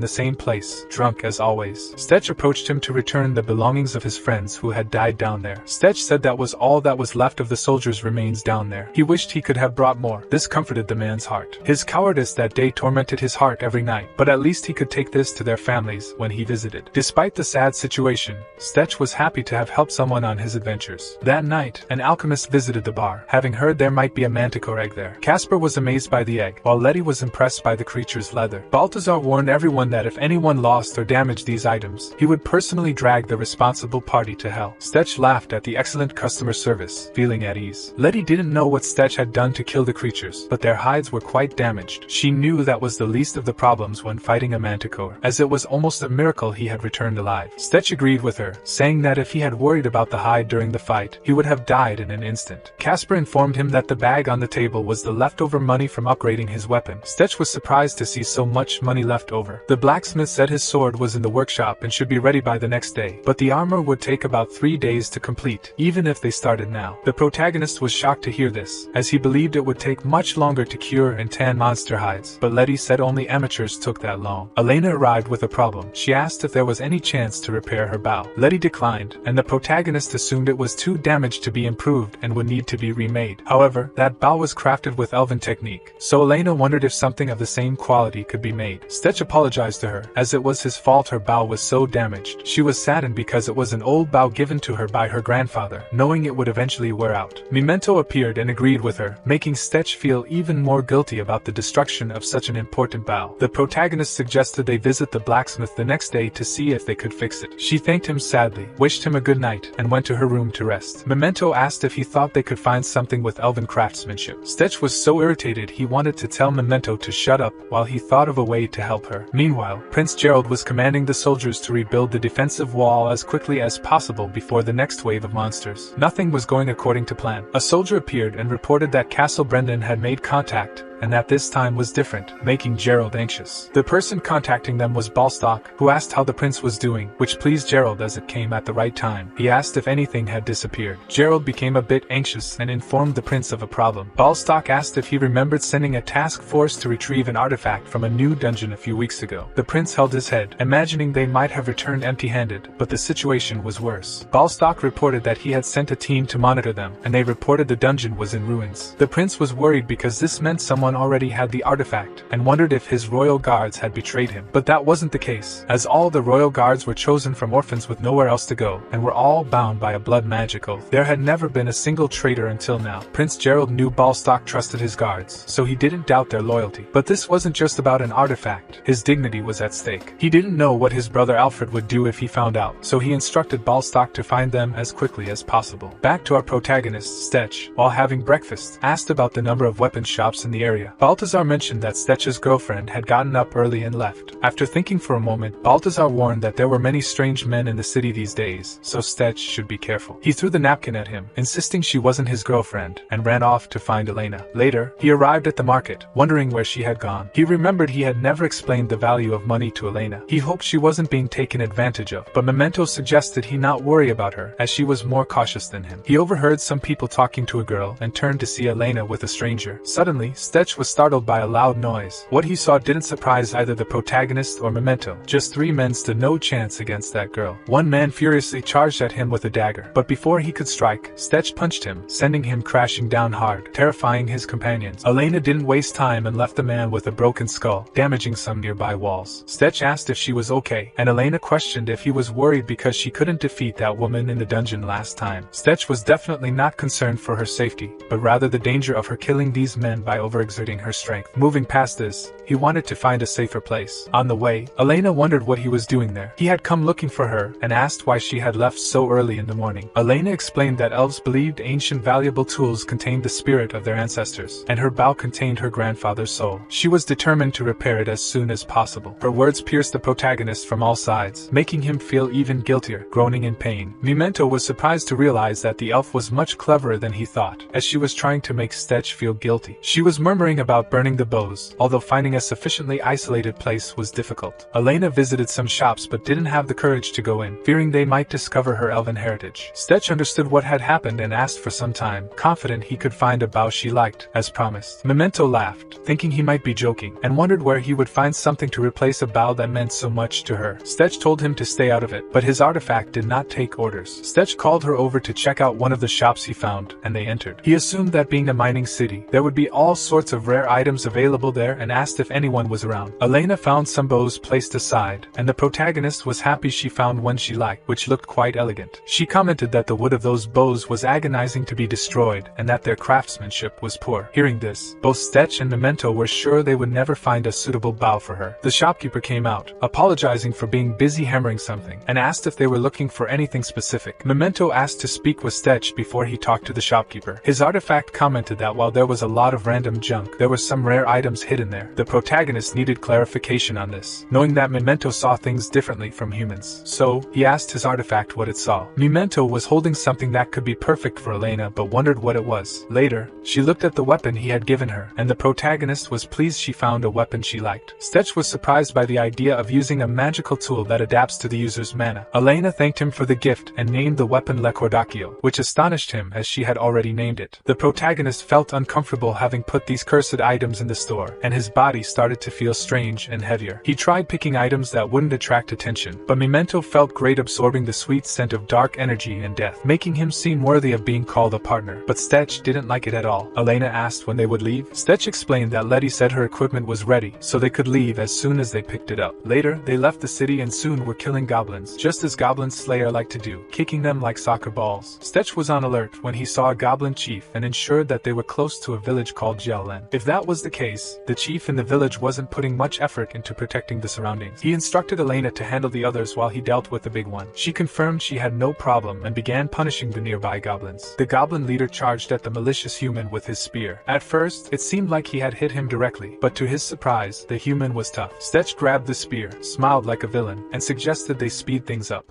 the same place, drunk as always. Stetch approached him to return the belongings of his friends who had died down there. Stetch said that was all that was left of the soldiers' remains down there. He wished he could have brought more. This comforted the man's heart. His cowardice that day tormented his heart every night, but at least he could take this to their families when he visited. Despite the sad situation, Stetch was happy to have helped someone on his adventures. That night, an alchemist visited the bar, having heard there might be a manticore egg there. Casper was amazed by the egg, while Letty was impressed by the creature's leather. Balthazar warned everyone that if anyone lost or damaged these items, he would personally drag the responsible party to hell. Stetch laughed at the excellent customer service, feeling at ease. Letty didn't know what Stetch had done to kill the creatures, but their hides were quite damaged. She knew that was the least of the problems when fighting a manticore, as it was almost a miracle he had returned alive. Stetch agreed with her, saying that if he had worried about the hide during the fight, he would have died in an instant. Casper informed him that the bag on the table was the leftover money from upgrading his weapon. Stetch was surprised to see so much money left over. The blacksmith said his sword was in the workshop and should be ready by the next day, but the armor would take about 3 days to complete, even if they started now. The protagonist was shocked to hear this, as he believed it would take much longer to cure and tan monster hides, but Letty said only amateurs took that long. Elena arrived with a problem. She asked if there was any chance to repair her bow. Letty declined, and the protagonist assumed it was too damaged to be improved and would need to be remade. However, that bow was crafted with elven technique, so Elena wondered if something of the same quality could be made. Stetch apologized to her, as it was his fault her bow was so damaged. She was saddened because it was an old bow given to her by her grandfather, knowing it would eventually wear out. Memento appeared and agreed with her, making Stetch feel even more guilty about the destruction of such an important bow. The protagonist suggested they visit the blacksmith the next day to see if they could fix it. She thanked him sadly, wished him a good night, and went to her room to rest. Memento asked if he thought they could find something with elven craftsmanship. Stetch was so irritated he wanted to tell Memento to shut up while he thought of a way to help her. Meanwhile, Prince Gerald was commanding the soldiers to rebuild the defensive wall as quickly as possible before the next wave of monsters. Nothing was going according to plan. A soldier appeared and reported that Castle Brendan had made contact, and that this time was different, making Gerald anxious. The person contacting them was Balstock, who asked how the prince was doing, which pleased Gerald as it came at the right time. He asked if anything had disappeared. Gerald became a bit anxious and informed the prince of a problem. Balstock asked if he remembered sending a task force to retrieve an artifact from a new dungeon a few weeks ago. The prince held his head, imagining they might have returned empty-handed, but the situation was worse. Balstock reported that he had sent a team to monitor them, and they reported the dungeon was in ruins. The prince was worried because this meant someone already had the artifact, and wondered if his royal guards had betrayed him. But that wasn't the case, as all the royal guards were chosen from orphans with nowhere else to go, and were all bound by a blood magic oath. There had never been a single traitor until now. Prince Gerald knew Balstock trusted his guards, so he didn't doubt their loyalty. But this wasn't just about an artifact. His dignity was at stake. He didn't know what his brother Alfred would do if he found out, so he instructed Balstock to find them as quickly as possible. Back to our protagonist, Stetch, while having breakfast, asked about the number of weapon shops in the area area. Balthazar mentioned that Stetch's girlfriend had gotten up early and left. After thinking for a moment, Balthazar warned that there were many strange men in the city these days, so Stetch should be careful. He threw the napkin at him, insisting she wasn't his girlfriend, and ran off to find Elena. Later, he arrived at the market, wondering where she had gone. He remembered he had never explained the value of money to Elena. He hoped she wasn't being taken advantage of, but Memento suggested he not worry about her, as she was more cautious than him. He overheard some people talking to a girl and turned to see Elena with a stranger. Suddenly, Stetch was startled by a loud noise. What he saw didn't surprise either the protagonist or Memento. Just 3 men stood no chance against that girl. One man furiously charged at him with a dagger, but before he could strike, Stetch punched him, sending him crashing down hard, terrifying his companions. Elena didn't waste time and left the man with a broken skull, damaging some nearby walls. Stetch asked if she was okay, and Elena questioned if he was worried because she couldn't defeat that woman in the dungeon last time. Stetch was definitely not concerned for her safety, but rather the danger of her killing these men by overexerting her strength. Moving past this, he wanted to find a safer place. On the way, Elena wondered what he was doing there. He had come looking for her and asked why she had left so early in the morning. Elena explained that elves believed ancient valuable tools contained the spirit of their ancestors, and her bow contained her grandfather's soul. She was determined to repair it as soon as possible. Her words pierced the protagonist from all sides, making him feel even guiltier, groaning in pain. Memento was surprised to realize that the elf was much cleverer than he thought, as she was trying to make Stetch feel guilty. She was murmuring about burning the bows, although finding a sufficiently isolated place was difficult. Elena visited some shops but didn't have the courage to go in, fearing they might discover her elven heritage. Stetch understood what had happened and asked for some time, confident he could find a bow she liked, as promised. Memento laughed, thinking he might be joking, and wondered where he would find something to replace a bow that meant so much to her. Stetch told him to stay out of it, but his artifact did not take orders. Stetch called her over to check out one of the shops he found, and they entered. He assumed that being a mining city, there would be all sorts of rare items available there and asked if anyone was around. Elena found some bows placed aside, and the protagonist was happy she found one she liked, which looked quite elegant. She commented that the wood of those bows was agonizing to be destroyed, and that their craftsmanship was poor. Hearing this, both Stetch and Memento were sure they would never find a suitable bow for her. The shopkeeper came out, apologizing for being busy hammering something, and asked if they were looking for anything specific. Memento asked to speak with Stetch before he talked to the shopkeeper. His artifact commented that while there was a lot of random junk, there were some rare items hidden there. The protagonist needed clarification on this, knowing that Memento saw things differently from humans. So, he asked his artifact what it saw. Memento was holding something that could be perfect for Elena but wondered what it was. Later, she looked at the weapon he had given her, and the protagonist was pleased she found a weapon she liked. Stetch was surprised by the idea of using a magical tool that adapts to the user's mana. Elena thanked him for the gift and named the weapon Lecordacchio, which astonished him as she had already named it. The protagonist felt uncomfortable having put these cursed items in the store, and his body started to feel strange and heavier. He tried picking items that wouldn't attract attention, but Memento felt great absorbing the sweet scent of dark energy and death, making him seem worthy of being called a partner. But Stetch didn't like it at all. Elena asked when they would leave. Stetch explained that Letty said her equipment was ready, so they could leave as soon as they picked it up. Later, they left the city and soon were killing goblins, just as Goblin Slayer liked to do, kicking them like soccer balls. Stetch was on alert when he saw a goblin chief and ensured that they were close to a village called Jelen. If that was the case, the chief in the village wasn't putting much effort into protecting the surroundings. He instructed Elena to handle the others while he dealt with the big one. She confirmed she had no problem and began punishing the nearby goblins. The goblin leader charged at the malicious human with his spear. At first, it seemed like he had hit him directly, but to his surprise, the human was tough. Stetch grabbed the spear, smiled like a villain, and suggested they speed things up.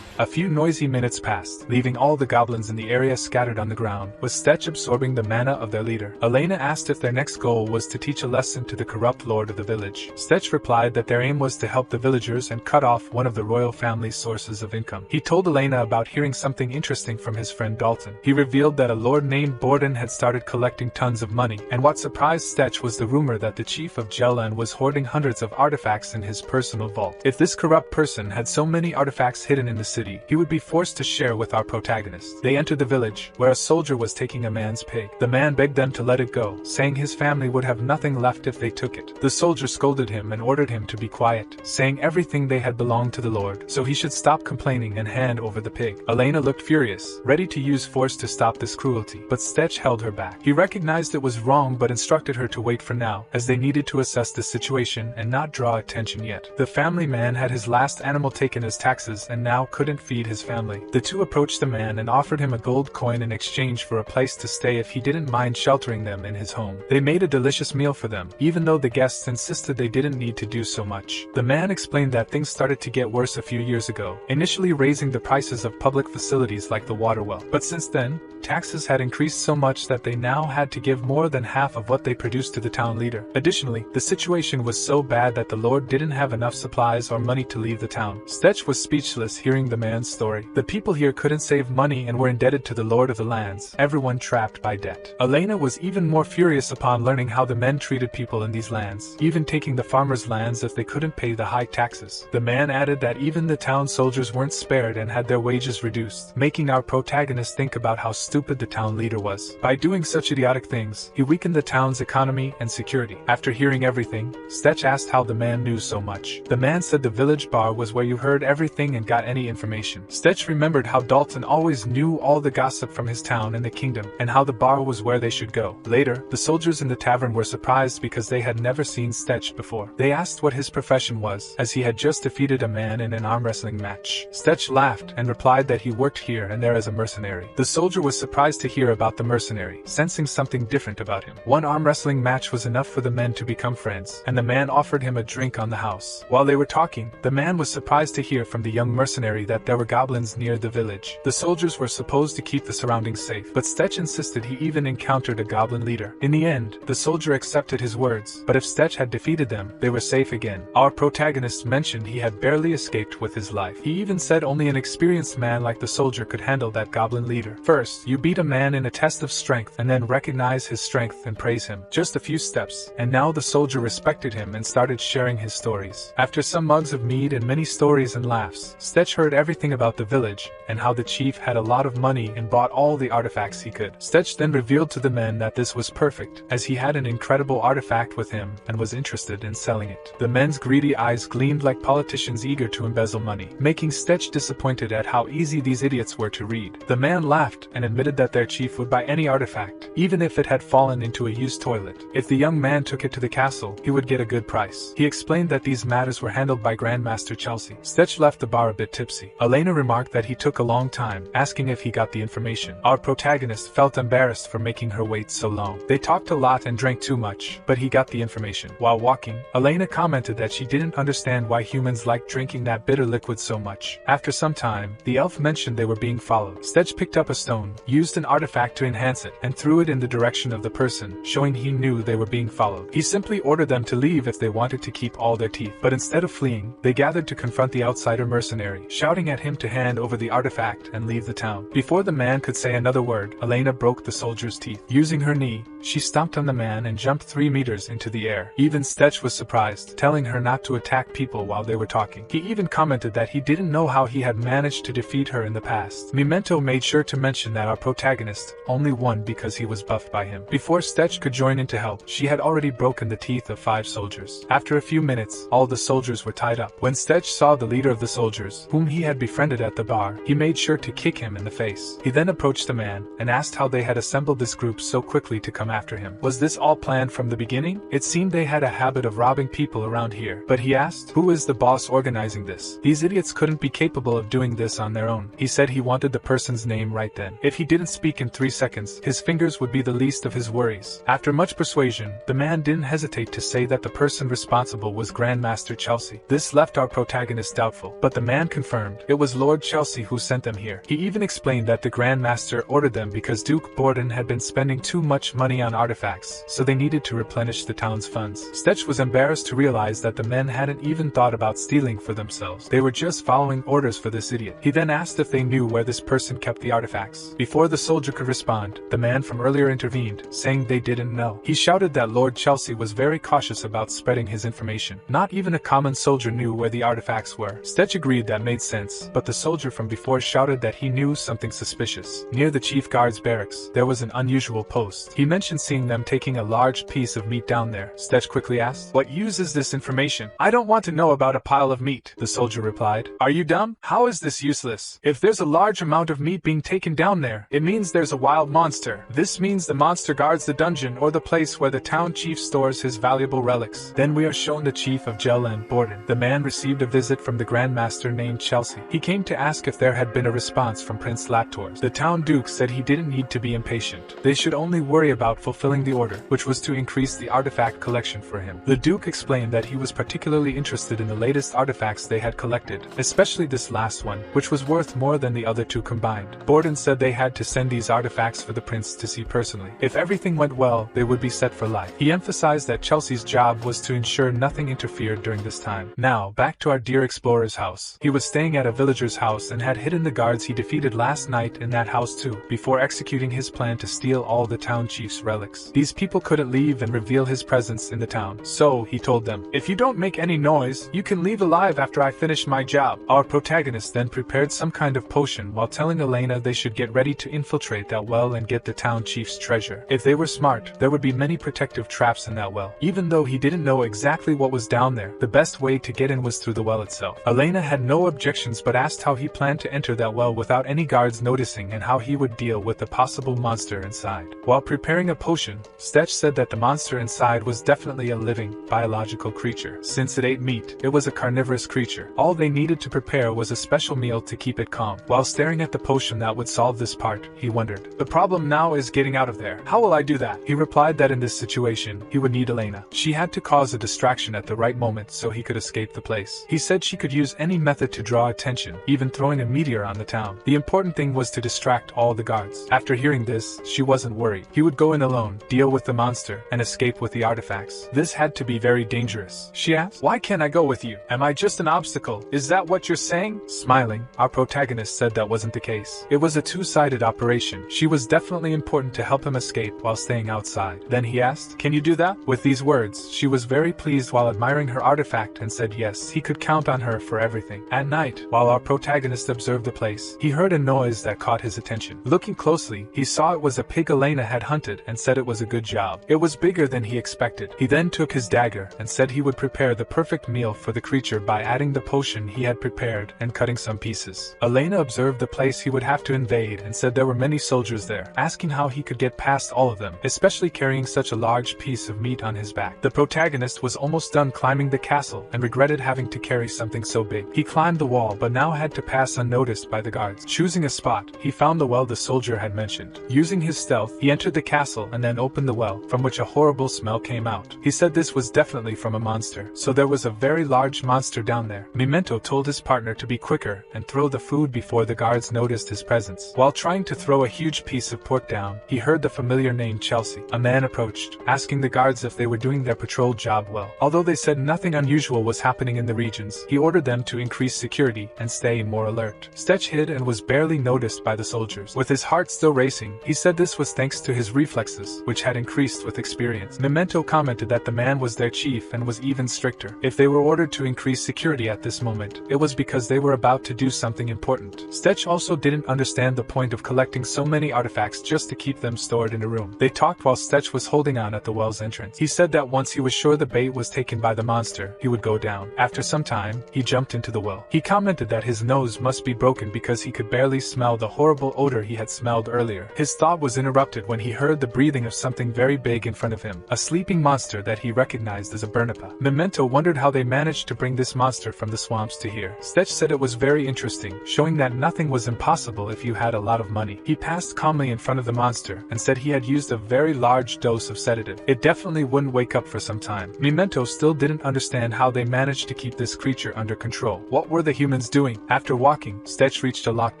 A few noisy minutes passed, leaving all the goblins in the area scattered on the ground, with Stetch absorbing the mana of their leader. Elena asked if their next goal was to teach a lesson to the corrupt lord of the village. Stetch replied that their aim was to help the villagers and cut off one of the royal family's sources of income. He told Elena about hearing something interesting from his friend Dalton. He revealed that a lord named Borden had started collecting tons of money, and what surprised Stetch was the rumor that the chief of Jelen was hoarding hundreds of artifacts in his personal vault. If this corrupt person had so many artifacts hidden in the city, he would be forced to share with our protagonist. They entered the village, where a soldier was taking a man's pig. The man begged them to let it go, saying his family would have nothing left if they took it. The soldier scolded him and ordered him to be quiet, saying everything they had belonged to the lord, so he should stop complaining and hand over the pig. Elena looked furious, ready to use force to stop this cruelty, but Stetch held her back. He recognized it was wrong but instructed her to wait for now, as they needed to assess the situation and not draw attention yet. The family man had his last animal taken as taxes and now couldn't couldn't feed his family. The two approached the man and offered him a gold coin in exchange for a place to stay if he didn't mind sheltering them in his home. They made a delicious meal for them, even though the guests insisted they didn't need to do so much. The man explained that things started to get worse a few years ago, initially raising the prices of public facilities like the water well. But since then, taxes had increased so much that they now had to give more than half of what they produced to the town leader. Additionally, the situation was so bad that the lord didn't have enough supplies or money to leave the town. Stetch was speechless hearing the man's story. The people here couldn't save money and were indebted to the lord of the lands, everyone trapped by debt. Elena was even more furious upon learning how the men treated people in these lands, even taking the farmers' lands if they couldn't pay the high taxes. The man added that even the town soldiers weren't spared and had their wages reduced, making our protagonist think about how stupid the town leader was. By doing such idiotic things, he weakened the town's economy and security. After hearing everything, Stetch asked how the man knew so much. The man said the village bar was where you heard everything and got any information. Stetch remembered how Dalton always knew all the gossip from his town and the kingdom, and how the bar was where they should go. Later, the soldiers in the tavern were surprised because they had never seen Stetch before. They asked what his profession was, as he had just defeated a man in an arm wrestling match. Stetch laughed and replied that he worked here and there as a mercenary. The soldier was surprised to hear about the mercenary, sensing something different about him. One arm wrestling match was enough for the men to become friends, and the man offered him a drink on the house. While they were talking, the man was surprised to hear from the young mercenary that there were goblins near the village. The soldiers were supposed to keep the surroundings safe, but Stetch insisted he even encountered a goblin leader. In the end, the soldier accepted his words, but if Stetch had defeated them, they were safe again. Our protagonist mentioned he had barely escaped with his life. He even said only an experienced man like the soldier could handle that goblin leader. First, you beat a man in a test of strength and then recognize his strength and praise him. Just a few steps, and now the soldier respected him and started sharing his stories. After some mugs of mead and many stories and laughs, Stetch heard everything about the village, and how the chief had a lot of money and bought all the artifacts he could. Stetch then revealed to the men that this was perfect, as he had an incredible artifact with him and was interested in selling it. The men's greedy eyes gleamed like politicians eager to embezzle money, making Stetch disappointed at how easy these idiots were to read. The man laughed and admitted that their chief would buy any artifact, even if it had fallen into a used toilet. If the young man took it to the castle, he would get a good price. He explained that these matters were handled by Grandmaster Chelsea. Stetch left the bar a bit tipsy. Elena remarked that he took a long time, asking if he got the information. Our protagonist felt embarrassed for making her wait so long. They talked a lot and drank too much, but he got the information. While walking, Elena commented that she didn't understand why humans liked drinking that bitter liquid so much. After some time, the elf mentioned they were being followed. Stetch picked up a stone, used an artifact to enhance it, and threw it in the direction of the person, showing he knew they were being followed. He simply ordered them to leave if they wanted to keep all their teeth, but instead of fleeing, they gathered to confront the outsider mercenary, shouting at him to hand over the artifact and leave the town. Before the man could say another word, Elena broke the soldier's teeth. Using her knee, she stomped on the man and jumped 3 meters into the air. Even Stetch was surprised, telling her not to attack people while they were talking. He even commented that he didn't know how he had managed to defeat her in the past. Memento made sure to mention that our protagonist only won because he was buffed by him. Before Stetch could join in to help, she had already broken the teeth of 5 soldiers. After a few minutes, all the soldiers were tied up. When Stetch saw the leader of the soldiers, whom he had befriended at the bar, he made sure to kick him in the face. He then approached the man and asked how they had assembled this group so quickly to come after him. Was this all planned from the beginning? It seemed they had a habit of robbing people around here. But he asked, who is the boss organizing this? These idiots couldn't be capable of doing this on their own. He said he wanted the person's name right then. If he didn't speak in 3 seconds, his fingers would be the least of his worries. After much persuasion, the man didn't hesitate to say that the person responsible was Grandmaster Chelsea. This left our protagonist doubtful, but the man confirmed it was Lord Chelsea who sent them here. He even explained that the Grandmaster ordered them because Duke Borden had been spending too much money on artifacts, so they needed to replenish the town's funds. Stetch was embarrassed to realize that the men hadn't even thought about stealing for themselves. They were just following orders for this idiot. He then asked if they knew where this person kept the artifacts. Before the soldier could respond, the man from earlier intervened, saying they didn't know. He shouted that Lord Chelsea was very cautious about spreading his information. Not even a common soldier knew where the artifacts were. Stetch agreed that made sense, but the soldier from before shouted that he knew something suspicious. Near the chief guard's barracks, there was an unusual post. He mentioned seeing them taking a large piece of meat down there. Stetch quickly asked, "What use is this information?" "I don't want to know about a pile of meat," the soldier replied. "Are you dumb? How is this useless? If there's a large amount of meat being taken down there, it means there's a wild monster. This means the monster guards the dungeon or the place where the town chief stores his valuable relics." Then we are shown the chief of Gel and Borden. The man received a visit from the Grandmaster named Chelsea. He came to ask if there had been a response from Prince Laptors. The town duke said he didn't need to be impatient. They should only worry about fulfilling the order, which was to increase the artifact collection for him. The duke explained that he was particularly interested in the latest artifacts they had collected, especially this last one, which was worth more than the other two combined. Borden said they had to send these artifacts for the prince to see personally. If everything went well, they would be set for life. He emphasized that Chelsea's job was to ensure nothing interfered during this time. Now, back to our dear explorer's house. He was staying at a villager's house and had hidden the guards he defeated last night in that house too, before executing his plan to steal all the town chief's relics. These people couldn't leave and reveal his presence in the town, so he told them, "If you don't make any noise, you can leave alive after I finish my job." Our protagonist then prepared some kind of potion while telling Elena they should get ready to infiltrate that well and get the town chief's treasure. If they were smart, there would be many protective traps in that well. Even though he didn't know exactly what was down there, the best way to get in was through the well itself. Elena had no objections but asked how he planned to enter that well without any guards noticing and how he would deal with the possible monster inside. While preparing a potion, Stetch said that the monster inside was definitely a living, biological creature. Since it ate meat, it was a carnivorous creature. All they needed to prepare was a special meal to keep it calm. While staring at the potion that would solve this part, he wondered, "The problem now is getting out of there. How will I do that?" He replied that in this situation, he would need Elena. She had to cause a distraction at the right moment so he could escape the place. He said she could use any method to draw attention, even throwing a meteor on the town. The important thing was to distract all the guards. After hearing this, she wasn't worried. He would go in alone, deal with the monster, and escape with the artifacts. This had to be very dangerous. She asked, "Why can't I go with you? Am I just an obstacle? Is that what you're saying?" Smiling, our protagonist said that wasn't the case. It was a two-sided operation. She was definitely important to help him escape while staying outside. Then he asked, "Can you do that?" With these words, she was very pleased while admiring her artifact and said yes, he could count on her for everything. At night, while our protagonist observed the place, he heard a noise that caught his attention. Looking closely, he saw it was a pig Elena had hunted and said it was a good job. It was bigger than he expected. He then took his dagger and said he would prepare the perfect meal for the creature by adding the potion he had prepared and cutting some pieces. Elena observed the place he would have to invade and said there were many soldiers there, asking how he could get past all of them, especially carrying such a large piece of meat on his back. The protagonist was almost done climbing the castle and regretted having to carry something so big. He climbed the wall but now had to pass unnoticed by the guards. Choosing a spot, he found the well the soldier had mentioned. Using his stealth, he entered the castle and then opened the well, from which a horrible smell came out. He said this was definitely from a monster, so there was a very large monster down there. Memento told his partner to be quicker and throw the food before the guards noticed his presence. While trying to throw a huge piece of pork down, he heard the familiar name Chelsea. A man approached, asking the guards if they were doing their patrol job well. Although they said nothing unusual was happening in the regions, he ordered them to increase security and stay more alert. Stetch hid and was barely noticed by the soldiers. With his heart still racing, he said this was thanks to his reflexes, which had increased with experience. Memento commented that the man was their chief and was even stricter. If they were ordered to increase security at this moment, it was because they were about to do something important. Stetch also didn't understand the point of collecting so many artifacts just to keep them stored in a room. They talked while Stetch was holding on at the well's entrance. He said that once he was sure the bait was taken by the monster, he would go down. After some time, he jumped into the well. He commented that his nose must be broken because he could barely smell the horrible odor he had smelled earlier. His thought was interrupted when he heard the breathing of something very big in front of him, a sleeping monster that he recognized as a Burnipa. Memento wondered how they managed to bring this monster from the swamps to here. Stetch said it was very interesting, showing that nothing was impossible if you had a lot of money. He passed calmly in front of the monster and said he had used a very large dose of sedative. It definitely wouldn't wake up for some time. Memento still didn't understand how they managed to keep this creature under control. What were the humans doing? After walking, Stetch reached a locked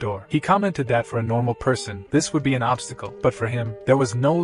door. He commented that for a normal person, this would be an obstacle, but for him, there was no